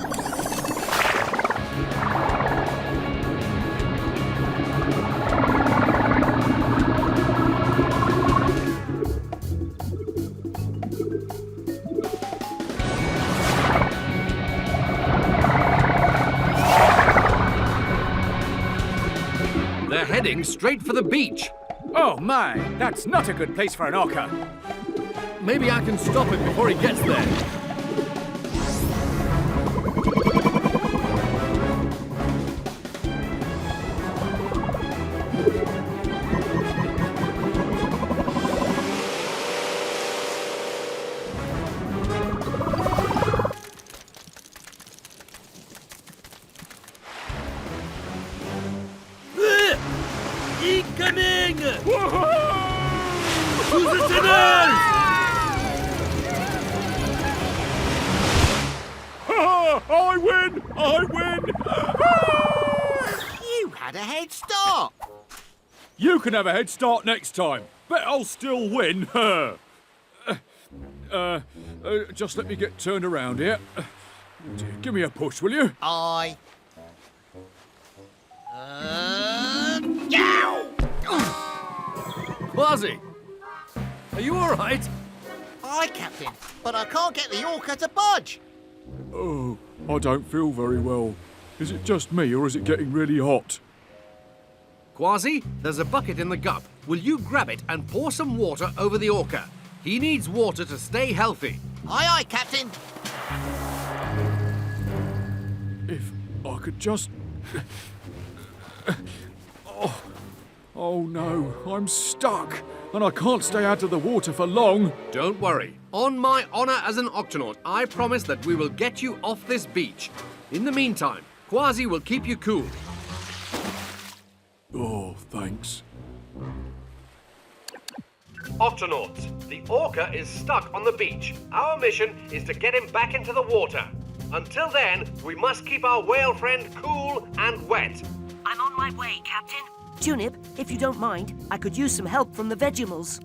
They're heading straight for the beach. Oh my, that's not a good place for an orca. Maybe I can stop him before he gets there. Incoming! To the tunnels! I win! I win! You had a head start. You can have a head start next time. Bet I'll still win. Just let me get turned around here. Give me a push, will you? Aye. Kwazii, are you all right? Aye, Captain, but I can't get the orca to budge. Oh, I don't feel very well. Is it just me, or is it getting really hot? Kwazii, there's a bucket in the gup. Will you grab it and pour some water over the orca? He needs water to stay healthy. Aye, aye, Captain. If I could just... Oh no, I'm stuck, and I can't stay out of the water for long. Don't worry. On my honor as an Octonaut, I promise that we will get you off this beach. In the meantime, Kwazii will keep you cool. Oh, thanks. Octonauts, the orca is stuck on the beach. Our mission is to get him back into the water. Until then, we must keep our whale friend cool and wet. I'm on my way, Captain. Tunip, if you don't mind, I could use some help from the Vegemals.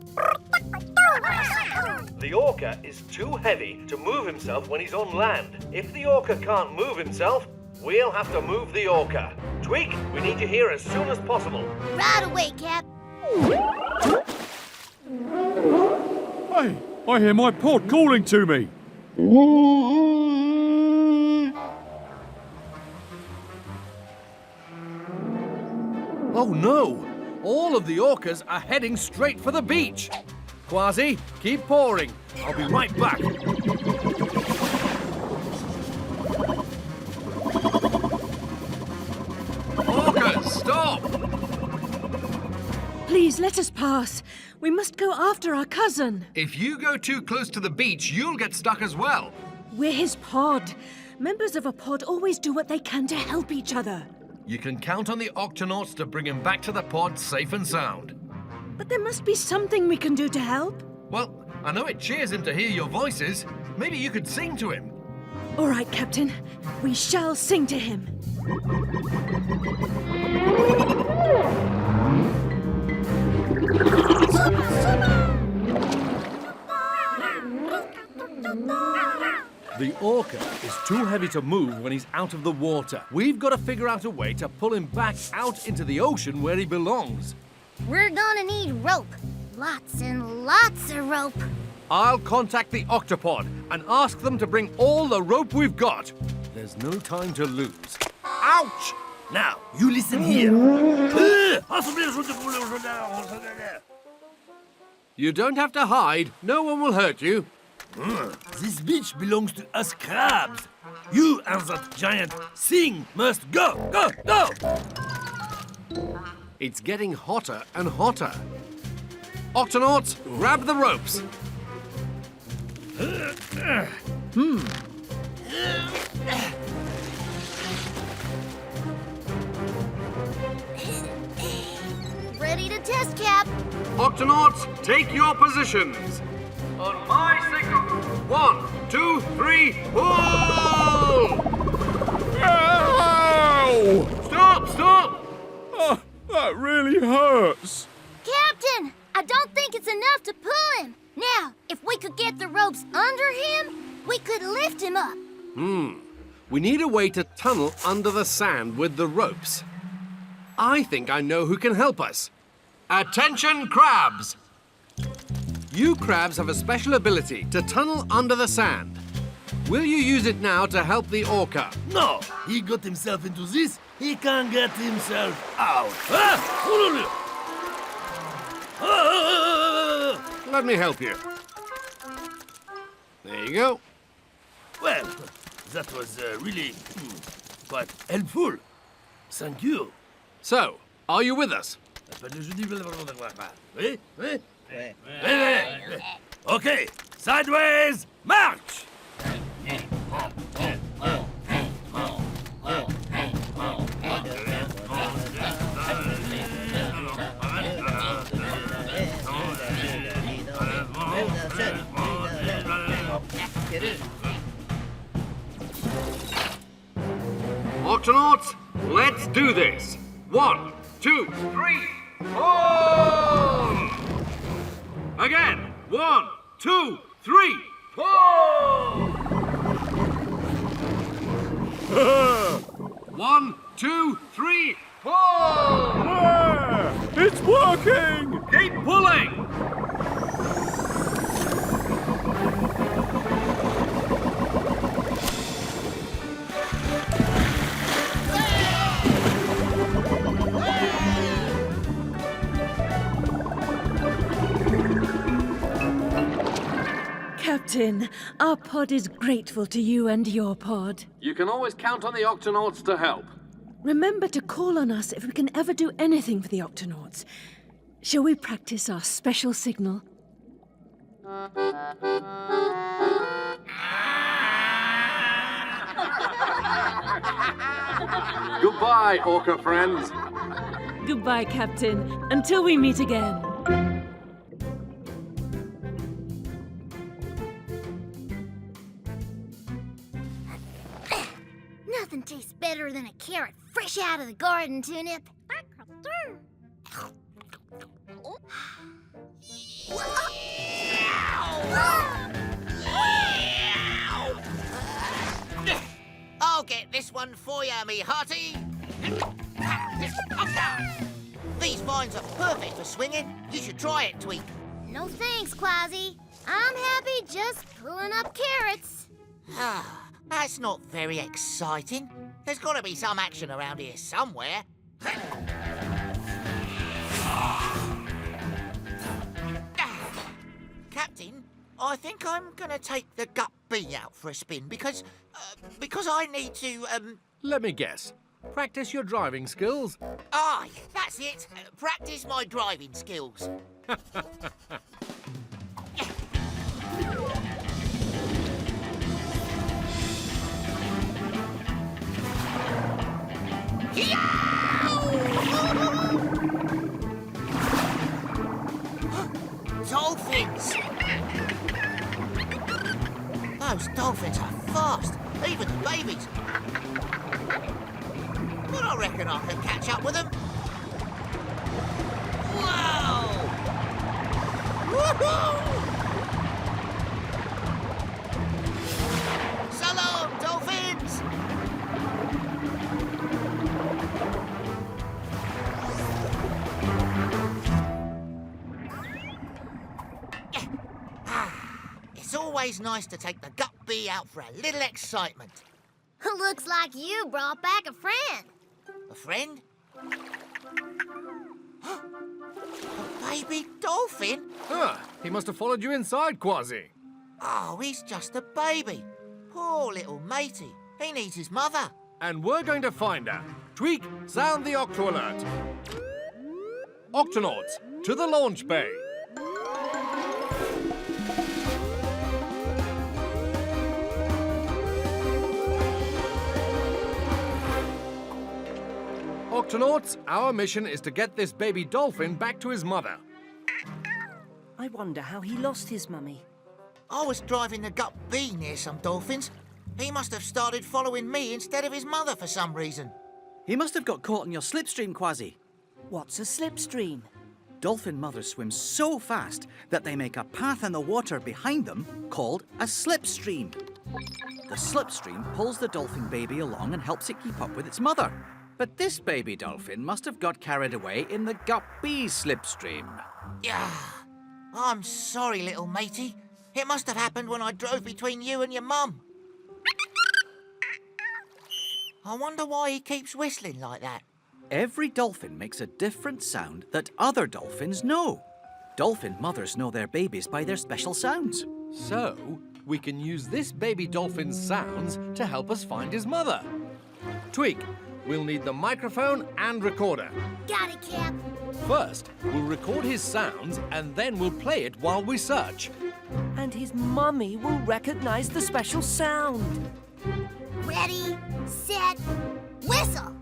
The orca is too heavy to move himself when he's on land. If the orca can't move himself, we'll have to move the orca. Tweak, we need you here as soon as possible. Right away, Cap. Hey, I hear my pod calling to me. Oh no! All of the orcas are heading straight for the beach. Kwazii, keep pouring. I'll be right back. Orcas, stop! Please let us pass. We must go after our cousin. If you go too close to the beach, you'll get stuck as well. We're his pod. Members of a pod always do what they can to help each other. You can count on the Octonauts to bring him back to the pod safe and sound. But there must be something we can do to help. Well, I know it cheers him to hear your voices. Maybe you could sing to him. All right, Captain. We shall sing to him. The orca is too heavy to move when he's out of the water. We've got to figure out a way to pull him back out into the ocean where he belongs. We're gonna need rope. Lots and lots of rope. I'll contact the Octopod and ask them to bring all the rope we've got. There's no time to lose. Ouch! Now, you listen here. You don't have to hide. No one will hurt you. This beach belongs to us crabs. You and that giant thing must go, go, go! It's getting hotter and hotter. Octonauts, grab the ropes. Ready to test, Cap. Octonauts, take your positions. On my signal. 1, 2, 3, pull! Ow! Stop, stop! Oh, that really hurts. Captain, I don't think it's enough to pull him. Now, if we could get the ropes under him, we could lift him up. We need a way to tunnel under the sand with the ropes. I think I know who can help us. Attention, crabs! You crabs have a special ability to tunnel under the sand. Will you use it now to help the orca? No, he got himself into this. He can't get himself out. Let me help you. There you go. Well, that was really quite helpful. Thank you. So, are you with us? Okay, sideways, march! Octonauts, let's do this. 1, 2, 3, pull! Again. 1, 2, 3, pull! 1, 2, 3, pull! It's working! Keep pulling! Captain, our pod is grateful to you and your pod. You can always count on the Octonauts to help. Remember to call on us if we can ever do anything for the Octonauts. Shall we practice our special signal? Goodbye, orca friends. Goodbye, Captain. Until we meet again. Nothing tastes better than a carrot fresh out of the garden, Tunip. I'll get this one for you, me hearty. These vines are perfect for swinging. You should try it, Tweak. No thanks, Kwazii. I'm happy just pulling up carrots. That's not very exciting. There's got to be some action around here somewhere. I think I'm gonna take the guppy out for a spin because I need to, Let me guess. Practice your driving skills. Aye, that's it. Practice my driving skills. Dolphins! Those dolphins are fast, even the babies. But I reckon I can catch up with them. Wow! Woohoo! So long, dolphins! It's always nice to take the guppy out for a little excitement. Looks like you brought back a friend. A friend? A baby dolphin? He must have followed you inside, Kwazii. Oh, he's just a baby. Poor little matey. He needs his mother. And we're going to find her. Tweak, sound the Octo alert. Octonauts, to the launch bay. Octonauts, our mission is to get this baby dolphin back to his mother. I wonder how he lost his mummy. I was driving the guppy near some dolphins. He must have started following me instead of his mother for some reason. He must have got caught in your slipstream, Kwazii. What's a slipstream? Dolphin mothers swim so fast that they make a path in the water behind them called a slipstream. The slipstream pulls the dolphin baby along and helps it keep up with its mother. But this baby dolphin must have got carried away in the guppy slipstream. Yeah, I'm sorry, little matey. It must have happened when I drove between you and your mum. I wonder why he keeps whistling like that. Every dolphin makes a different sound that other dolphins know. Dolphin mothers know their babies by their special sounds. So, we can use this baby dolphin's sounds to help us find his mother. Tweak, we'll need the microphone and recorder. Got it, Cap. First, we'll record his sounds and then we'll play it while we search. And his mummy will recognize the special sound. Ready, set, whistle.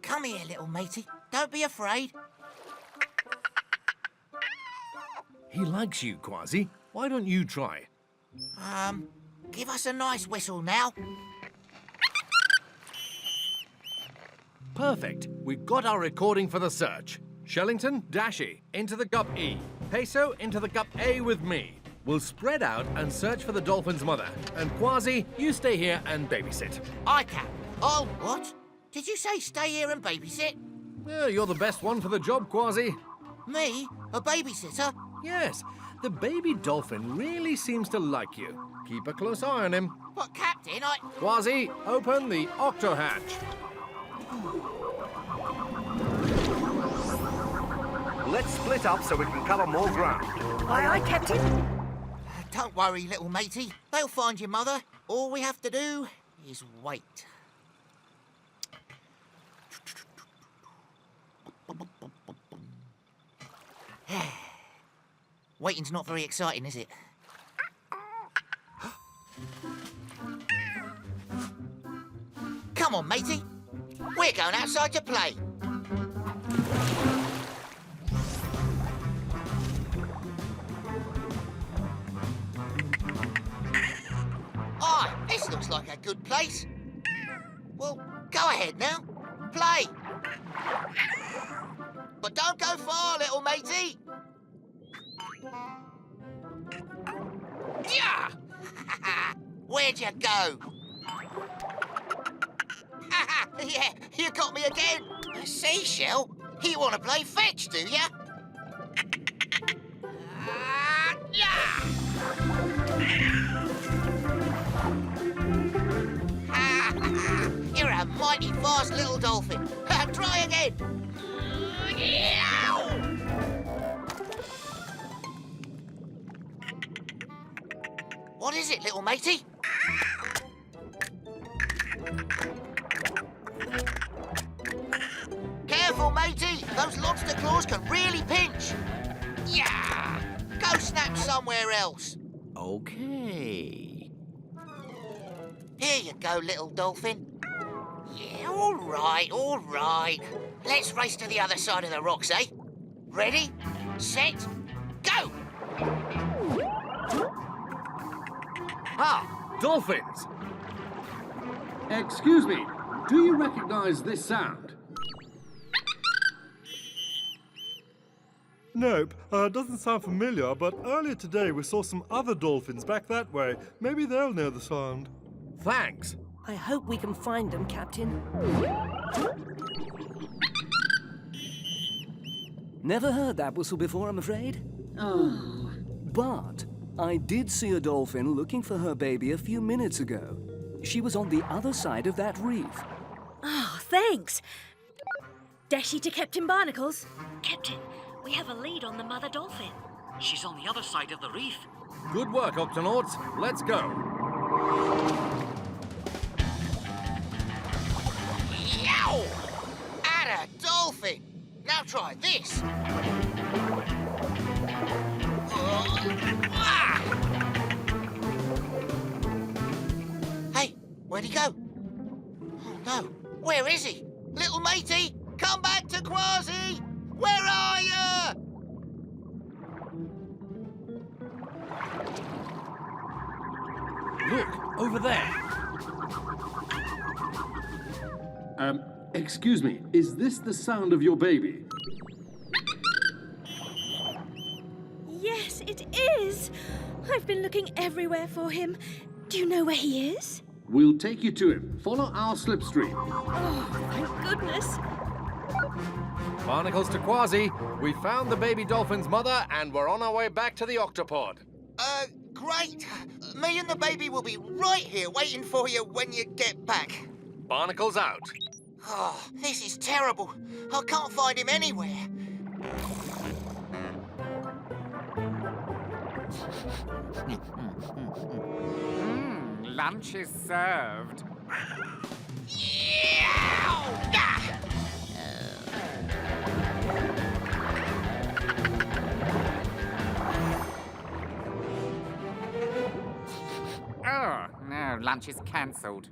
Come here, little matey. Don't be afraid. He likes you, Kwazii. Why don't you try? Give us a nice whistle now. Perfect. We've got our recording for the search. Shellington, Dashy, into the Gup E. Peso, into the Gup A with me. We'll spread out and search for the dolphin's mother. And Kwazii, you stay here and babysit. I can. Oh, what? Did you say stay here and babysit? You're the best one for the job, Kwazii. Me? A babysitter? Yes. The baby dolphin really seems to like you. Keep a close eye on him. But, Captain, Kwazii, open the octo hatch. Let's split up so we can cover more ground. Aye, aye, Captain. Don't worry, little matey. They'll find your mother. All we have to do is wait. Waiting's not very exciting, is it? Come on, matey. We're going outside to play. Aye, this looks like a good place. Well, go ahead now. Play. But don't go far, little matey. Yeah! Where'd you go? Yeah, you got me again. A seashell? You want to play fetch, do ya? Yeah! You're a mighty fast little dolphin. Try again. is it, little matey? Careful, matey. Those lobster claws can really pinch. Yeah! Go snap somewhere else. Okay. Here you go, little dolphin. Yeah, all right, all right. Let's race to the other side of the rocks, eh? Ready, set, go! Ah, dolphins! Excuse me, do you recognize this sound? Nope, doesn't sound familiar, but earlier today we saw some other dolphins back that way. Maybe they'll know the sound. Thanks. I hope we can find them, Captain. Never heard that whistle before, I'm afraid. Oh. But I did see a dolphin looking for her baby a few minutes ago. She was on the other side of that reef. Oh, thanks. Dashy to Captain Barnacles. Captain, we have a lead on the mother dolphin. She's on the other side of the reef. Good work, Octonauts. Let's go. Yow! At a dolphin! Now try this. Hey, where'd he go? Oh no, where is he? Little matey, come back to Kwazii! Where are you? Look, over there. Excuse me, is this the sound of your baby? Yes, it is. I've been looking everywhere for him. Do you know where he is? We'll take you to him. Follow our slipstream. Oh, thank goodness. Barnacles to Kwazii. We found the baby dolphin's mother and we're on our way back to the Octopod. Great. Me and the baby will be right here waiting for you when you get back. Barnacles out. Oh, this is terrible. I can't find him anywhere. Lunch is served. Oh, no, lunch is cancelled.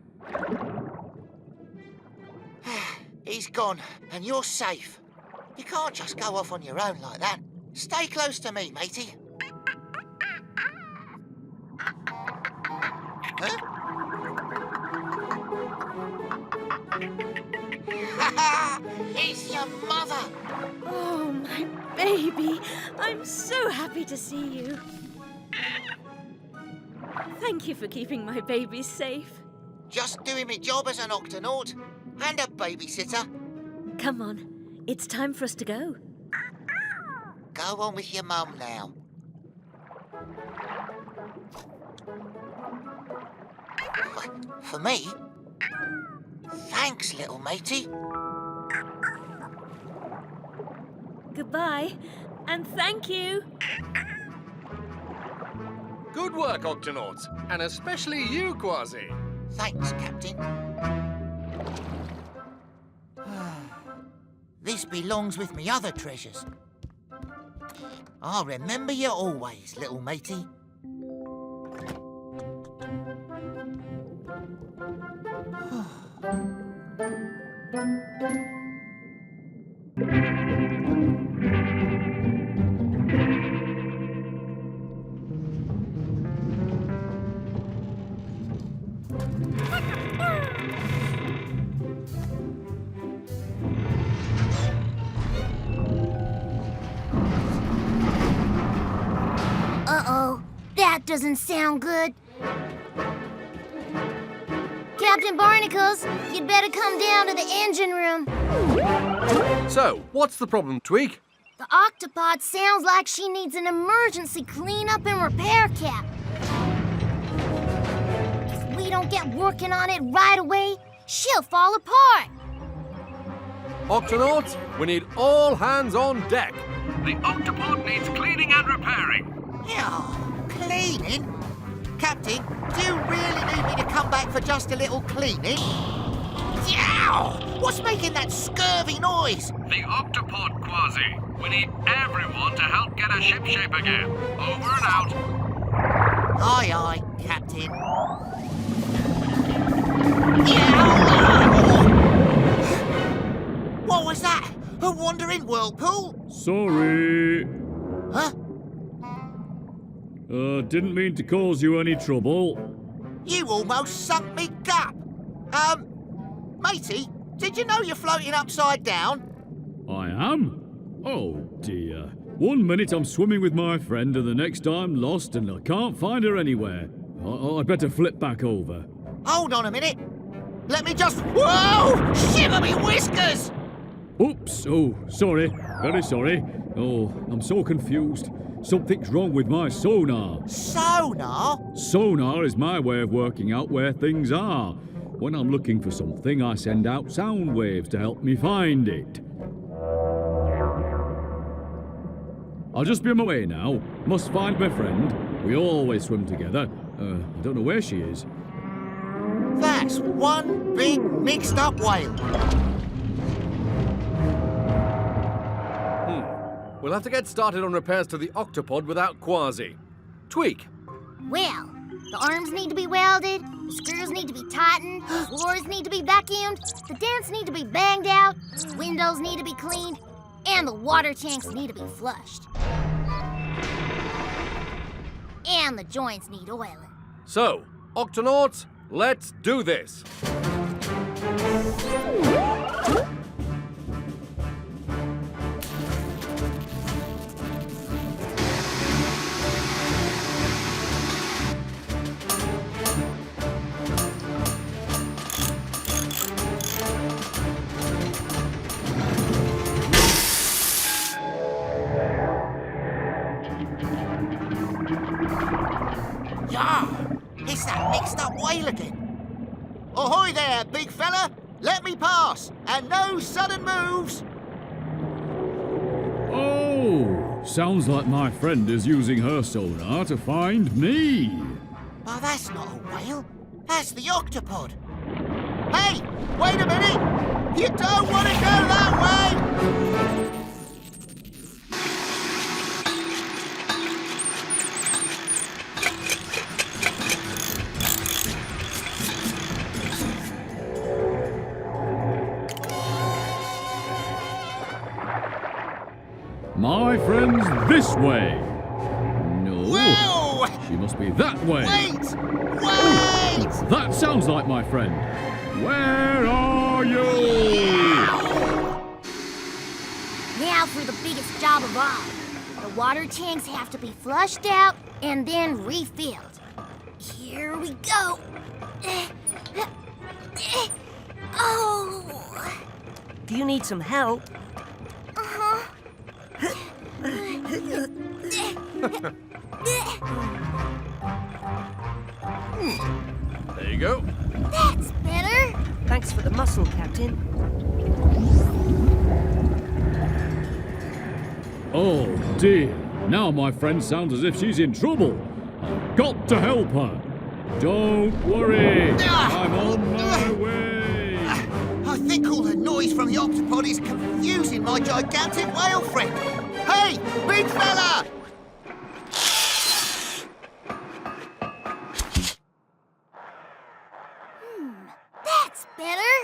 He's gone, and you're safe. You can't just go off on your own like that. Stay close to me, matey. Huh? It's your mother! Oh, my baby. I'm so happy to see you. Thank you for keeping my baby safe. Just doing my job as an Octonaut and a babysitter. Come on. It's time for us to go. Go on with your mum now. For me? Thanks, little matey. Goodbye, and thank you. Good work, Octonauts, and especially you, Kwazii. Thanks, Captain. This belongs with me other treasures. I'll remember you always, little matey. Uh-oh, that doesn't sound good. Captain Barnacles, you'd better come down to the engine room. So, what's the problem, Tweak? The Octopod sounds like she needs an emergency cleanup and repair, Cap. If we don't get working on it right away, she'll fall apart. Octonauts, we need all hands on deck. The Octopod needs cleaning and repairing. Yeah, cleaning? Captain, do you really need me to come back for just a little cleaning? Yow! What's making that scurvy noise? The Octopod, Kwazii. We need everyone to help get a shipshape again. Over and out. Aye, aye, Captain. Yow! What was that? A wandering whirlpool? Sorry. Huh? Didn't mean to cause you any trouble. You almost sunk me gup. Matey, did you know you're floating upside down? I am? Oh, dear. 1 minute I'm swimming with my friend and the next I'm lost and I can't find her anywhere. I'd better flip back over. Hold on a minute. Let me just... Whoa! Shiver me whiskers! Oops. Oh, sorry. Very sorry. Oh, I'm so confused. Something's wrong with my sonar. Sonar? Sonar is my way of working out where things are. When I'm looking for something, I send out sound waves to help me find it. I'll just be on my way now. Must find my friend. We always swim together. I don't know where she is. That's one big mixed-up whale. We'll have to get started on repairs to the Octopod without Kwazii. Tweak. Well, the arms need to be welded, the screws need to be tightened, floors need to be vacuumed, the dents need to be banged out, windows need to be cleaned, and the water tanks need to be flushed. And the joints need oiling. So, Octonauts, let's do this. It's that mixed-up whale again. Ahoy there, big fella! Let me pass, and no sudden moves! Oh, sounds like my friend is using her sonar to find me. Oh, that's not a whale. That's the Octopod. Hey, wait a minute! You don't want to go that way! My friend's this way. No. Whoa! She must be that way. Wait! Wait! That sounds like my friend. Where are you? Now for the biggest job of all. The water tanks have to be flushed out and then refilled. Here we go. Oh! Do you need some help? Uh-huh. There you go. That's better. Thanks for the muscle, Captain. Oh, dear. Now my friend sounds as if she's in trouble. I've got to help her. Don't worry. I'm on my way. I think all the noise from the Octopod is confusing my gigantic whale friend. Hey, big fella! That's better.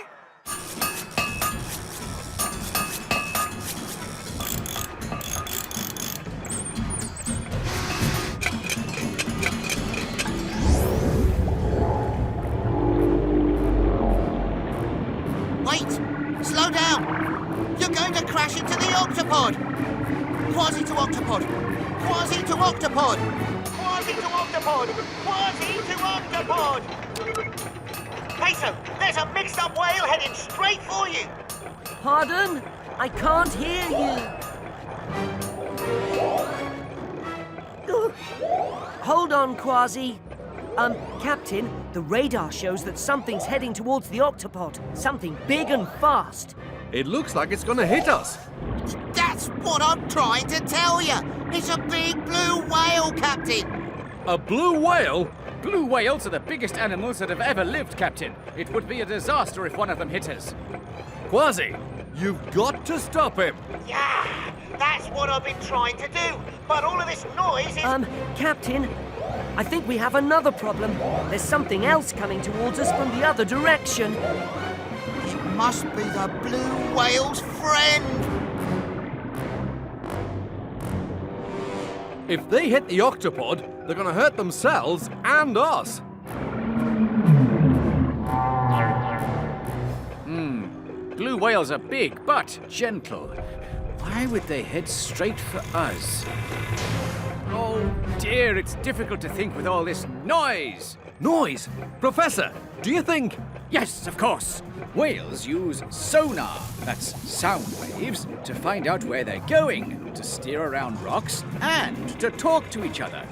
Wait! Slow down! You're going to crash into the Octopod! Kwazii to Octopod! Kwazii to Octopod! Kwazii to Octopod! Kwazii to Octopod! Peso, there's a mixed-up whale heading straight for you! Pardon? I can't hear you. Hold on, Kwazii. Captain, the radar shows that something's heading towards the Octopod. Something big and fast. It looks like it's gonna hit us. That's what I'm trying to tell you! It's a big blue whale, Captain! A blue whale? Blue whales are the biggest animals that have ever lived, Captain. It would be a disaster if one of them hit us. Kwazii, you've got to stop him. Yeah, that's what I've been trying to do. But all of this noise is... Captain, I think we have another problem. There's something else coming towards us from the other direction. It must be the blue whale's friend. If they hit the Octopod, they're going to hurt themselves and us. Blue whales are big, but gentle. Why would they head straight for us? Oh dear, it's difficult to think with all this noise. Noise? Professor, do you think... Yes, of course. Whales use sonar, that's sound waves, to find out where they're going, to steer around rocks, and to talk to each other.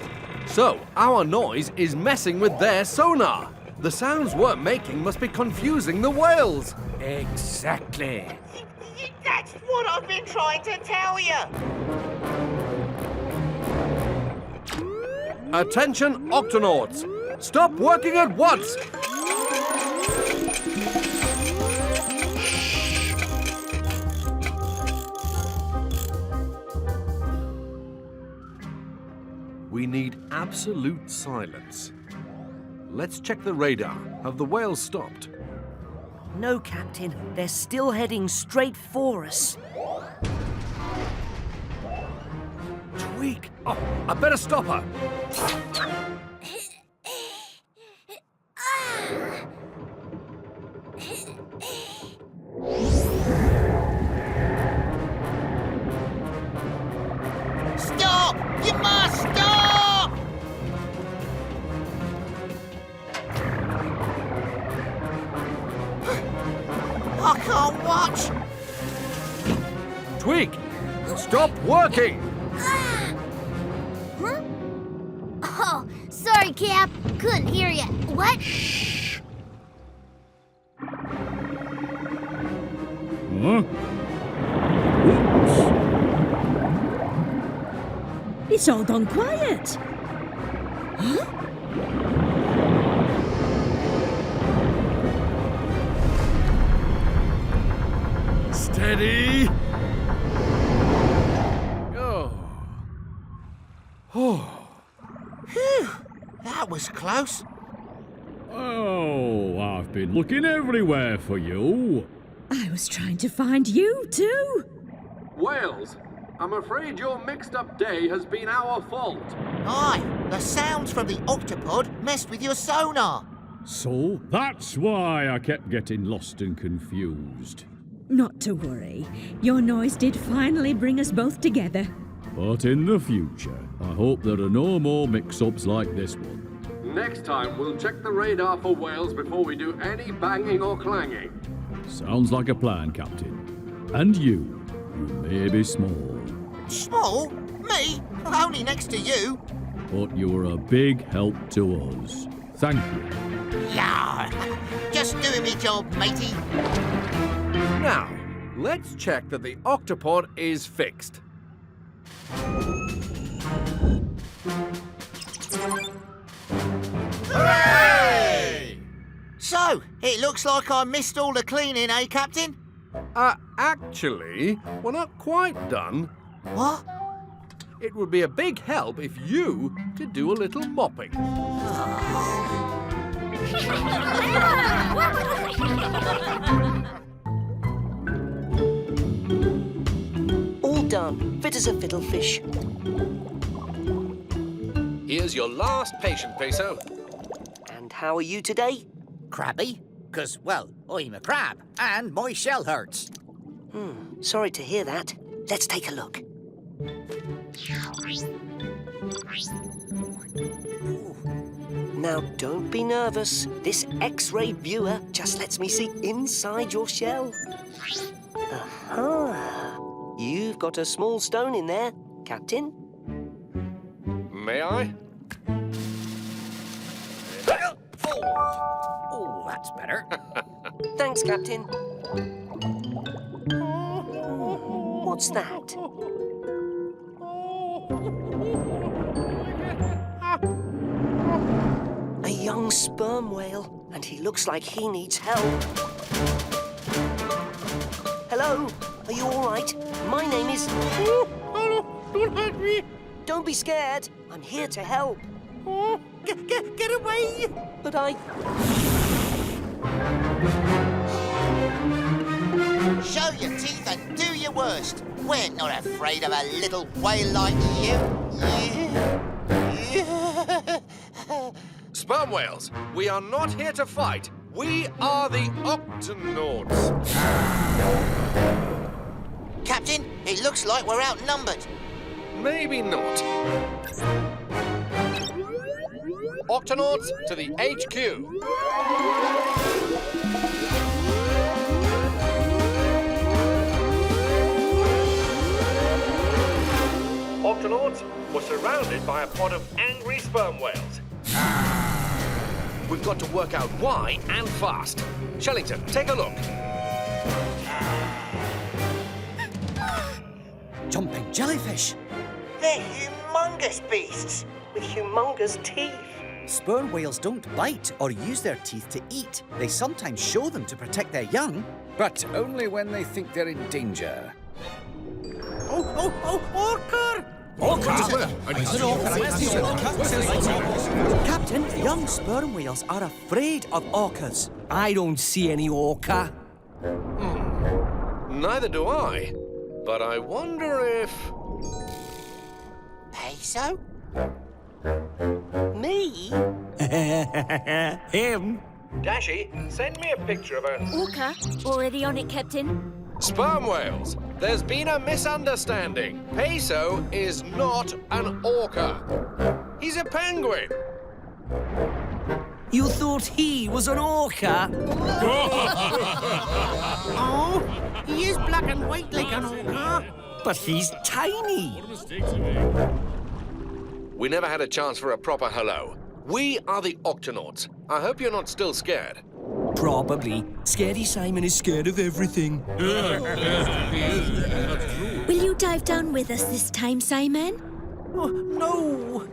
So, our noise is messing with their sonar. The sounds we're making must be confusing the whales. Exactly. That's what I've been trying to tell you. Attention, Octonauts! Stop working at once! We need absolute silence. Let's check the radar. Have the whales stopped? No, Captain. They're still heading straight for us. Tweak! Oh, I better stop her. Stop! You must stop! I can't watch. Tweak! Stop working! Huh? Oh, sorry, Cap. Couldn't hear you. What? Huh? Oops. It's all gone quiet. Huh? Steady! Oh. Phew, that was close. Oh, I've been looking everywhere for you. I was trying to find you too. Whales, I'm afraid your mixed-up day has been our fault. Aye, the sounds from the Octopod messed with your sonar. So that's why I kept getting lost and confused. Not to worry. Your noise did finally bring us both together. But in the future, I hope there are no more mix-ups like this one. Next time, we'll check the radar for whales before we do any banging or clanging. Sounds like a plan, Captain. And you may be small, Small? Me? Only next to you. but you're a big help to us. Thank you. Yeah, just doing me job, matey. Now, let's check that the Octopod is fixed. Hooray! So, it looks like I missed all the cleaning, eh, Captain? Actually, we're not quite done. What? It would be a big help if you could do a little mopping. All done. Fit as a fiddlefish. Here's your last patient, Peso. And how are you today? Crabby? 'Cause, well, I'm a crab, and my shell hurts. Sorry to hear that. Let's take a look. Now, don't be nervous. This X-ray viewer just lets me see inside your shell. Aha! You've got a small stone in there, Captain. May I? Oh, that's better. Thanks, Captain. What's that? young sperm whale, and he looks like he needs help. Hello? Are you all right? My name is... Oh, don't hurt me. Don't be scared. I'm here to help. Oh, get away. But I... Show your teeth and do your worst. We're not afraid of a little whale like you. Sperm whales, we are not here to fight. We are the Octonauts. Captain, it looks like we're outnumbered. Maybe not. Octonauts to the HQ. Octonauts were surrounded by a pod of angry sperm whales. We've got to work out why and fast. Shellington, take a look. Jumping jellyfish. They're humongous beasts with humongous teeth. Sperm whales don't bite or use their teeth to eat. They sometimes show them to protect their young. But only when they think they're in danger. Orca! Captain, young sperm whales are afraid of orcas. I don't see any orca. Neither do I. But I wonder if... Peso? Me? Him? Dashy, send me a picture of a... Orca, already on it, Captain. Sperm whales, there's been a misunderstanding. Peso is not an orca. He's a penguin. You thought he was an orca? Oh, he is black and white like an orca. But he's tiny. We never had a chance for a proper hello. We are the Octonauts. I hope you're not still scared. Probably. Scaredy Simon is scared of everything. Will you dive down with us this time, Simon? Oh, no.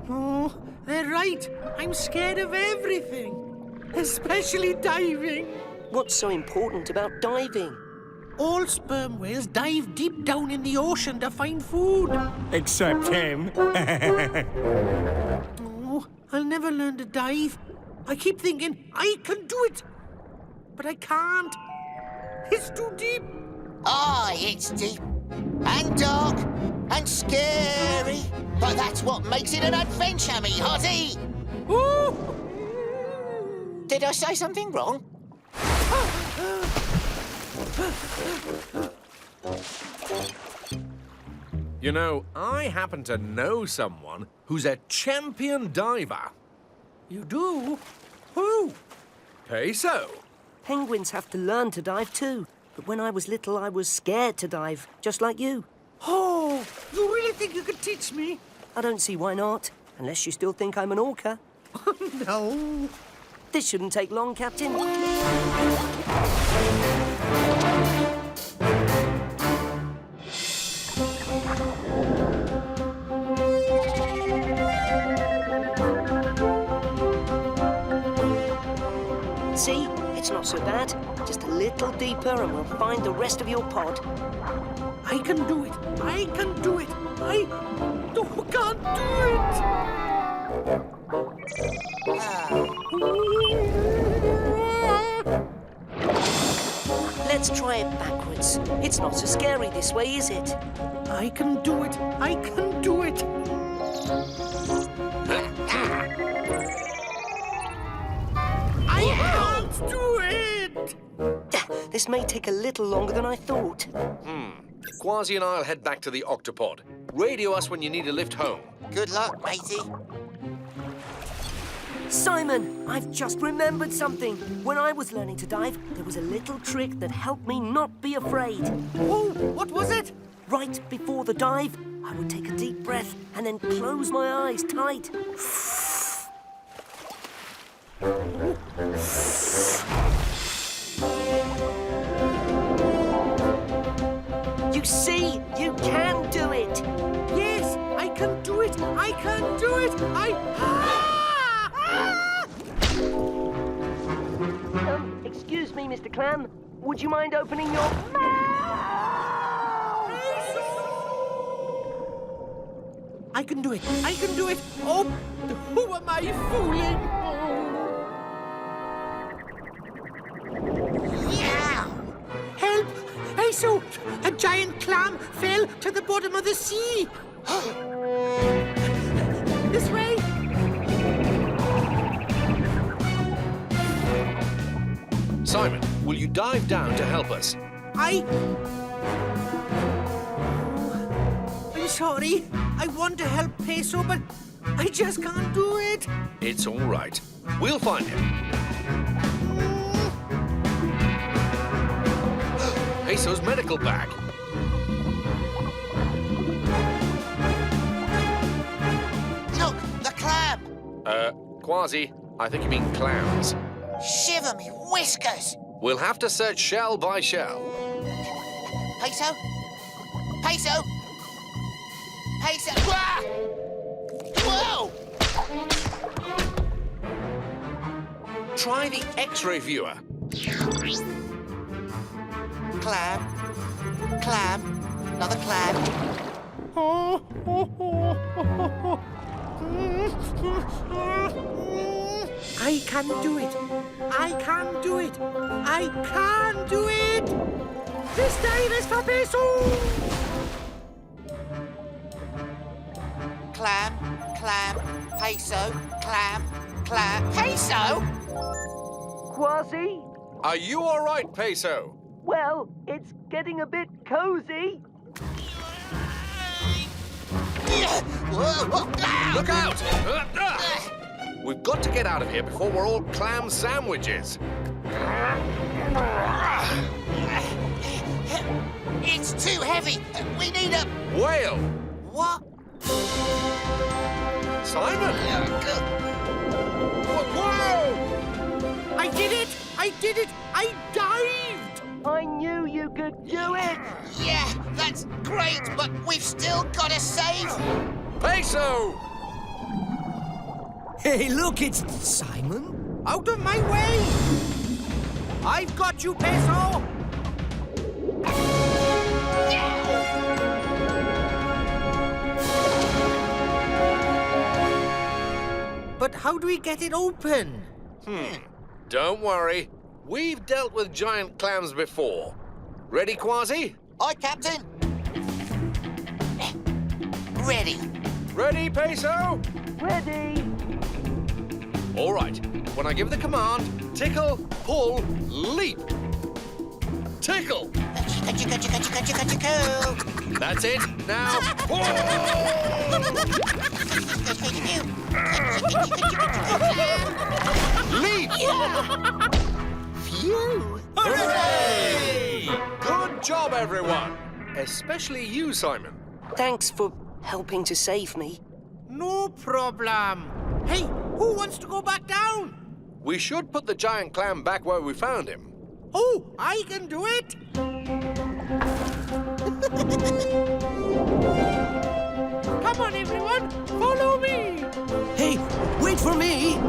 Oh, they're right. I'm scared of everything, especially diving. What's so important about diving? All sperm whales dive deep down in the ocean to find food. Except him. Oh, I'll never learn to dive. I keep thinking I can do it, but I can't. It's too deep. Aye, it's deep and dark and scary. But that's what makes it an adventure, me hottie. Ooh. Did I say something wrong? You know, I happen to know someone who's a champion diver. You do? Who? Peso. Penguins have to learn to dive too. But when I was little, I was scared to dive, just like you. Oh, you really think you could teach me? I don't see why not, unless you still think I'm an orca. No. This shouldn't take long, Captain. See? It's not so bad. Just a little deeper and we'll find the rest of your pod. I can do it. I can do it. I can't do it. Let's try it backwards. It's not so scary this way, is it? I can do it. I can do it. I can't do it. This may take a little longer than I thought. Kwazii and I'll head back to the Octopod. Radio us when you need a lift home. Good luck, matey. Simon, I've just remembered something. When I was learning to dive, there was a little trick that helped me not be afraid. Oh, what was it? Right before the dive, I would take a deep breath and then close my eyes tight. You see, you can do it. Yes, I can do it! I can do it! Excuse me, Mr. Clam. Would you mind opening your I can do it! I can do it! Oh, who am I fooling? Yeah! Help! Peso! A giant clam fell to the bottom of the sea! This way! Simon, will you dive down to help us? I'm sorry. I want to help Peso, but I just can't do it. It's all right. We'll find him. Peso's medical bag. Look, the clam! Kwazii, I think you mean clams. Shiver me whiskers! We'll have to search shell by shell. Peso? Peso? Peso? Ah! Whoa! Try the X-ray viewer. Clam. Clam. Another clam. I can do it. I can do it. I can do it. This dive is for Peso. Clam. Clam. Peso. Clam. Clam. Peso? Kwazii? Are you all right, Peso? Well, it's getting a bit cozy. Look out! We've got to get out of here before we're all clam sandwiches. It's too heavy. We need a... Whale! What? Simon! Whoa! I did it! I did it! I dived! I knew you could do it! Yeah, that's great, but we've still got to save... Peso! Hey, look, it's Simon. Out of my way! I've got you, Peso! But how do we get it open? Don't worry. We've dealt with giant clams before. Ready, Kwazii? Aye, Captain. Ready. Ready, Peso? Ready. All right. When I give the command, tickle, pull, leap. Tickle. That's it. Now, pull. Leap. Phew. Hooray! Good job, everyone. Especially you, Simon. Thanks for helping to save me. No problem. Hey, who wants to go back down? We should put the giant clam back where we found him. Oh, I can do it. Come on, everyone. Follow me. Hey, wait for me.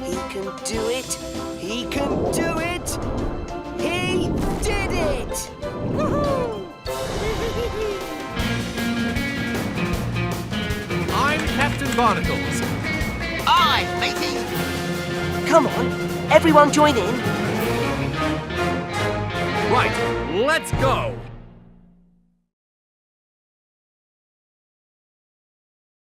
He can do it. He can do it. He did it. Woohoo! I'm Captain Barnacles. Aye, matey. Come on, everyone join in. Right, let's go.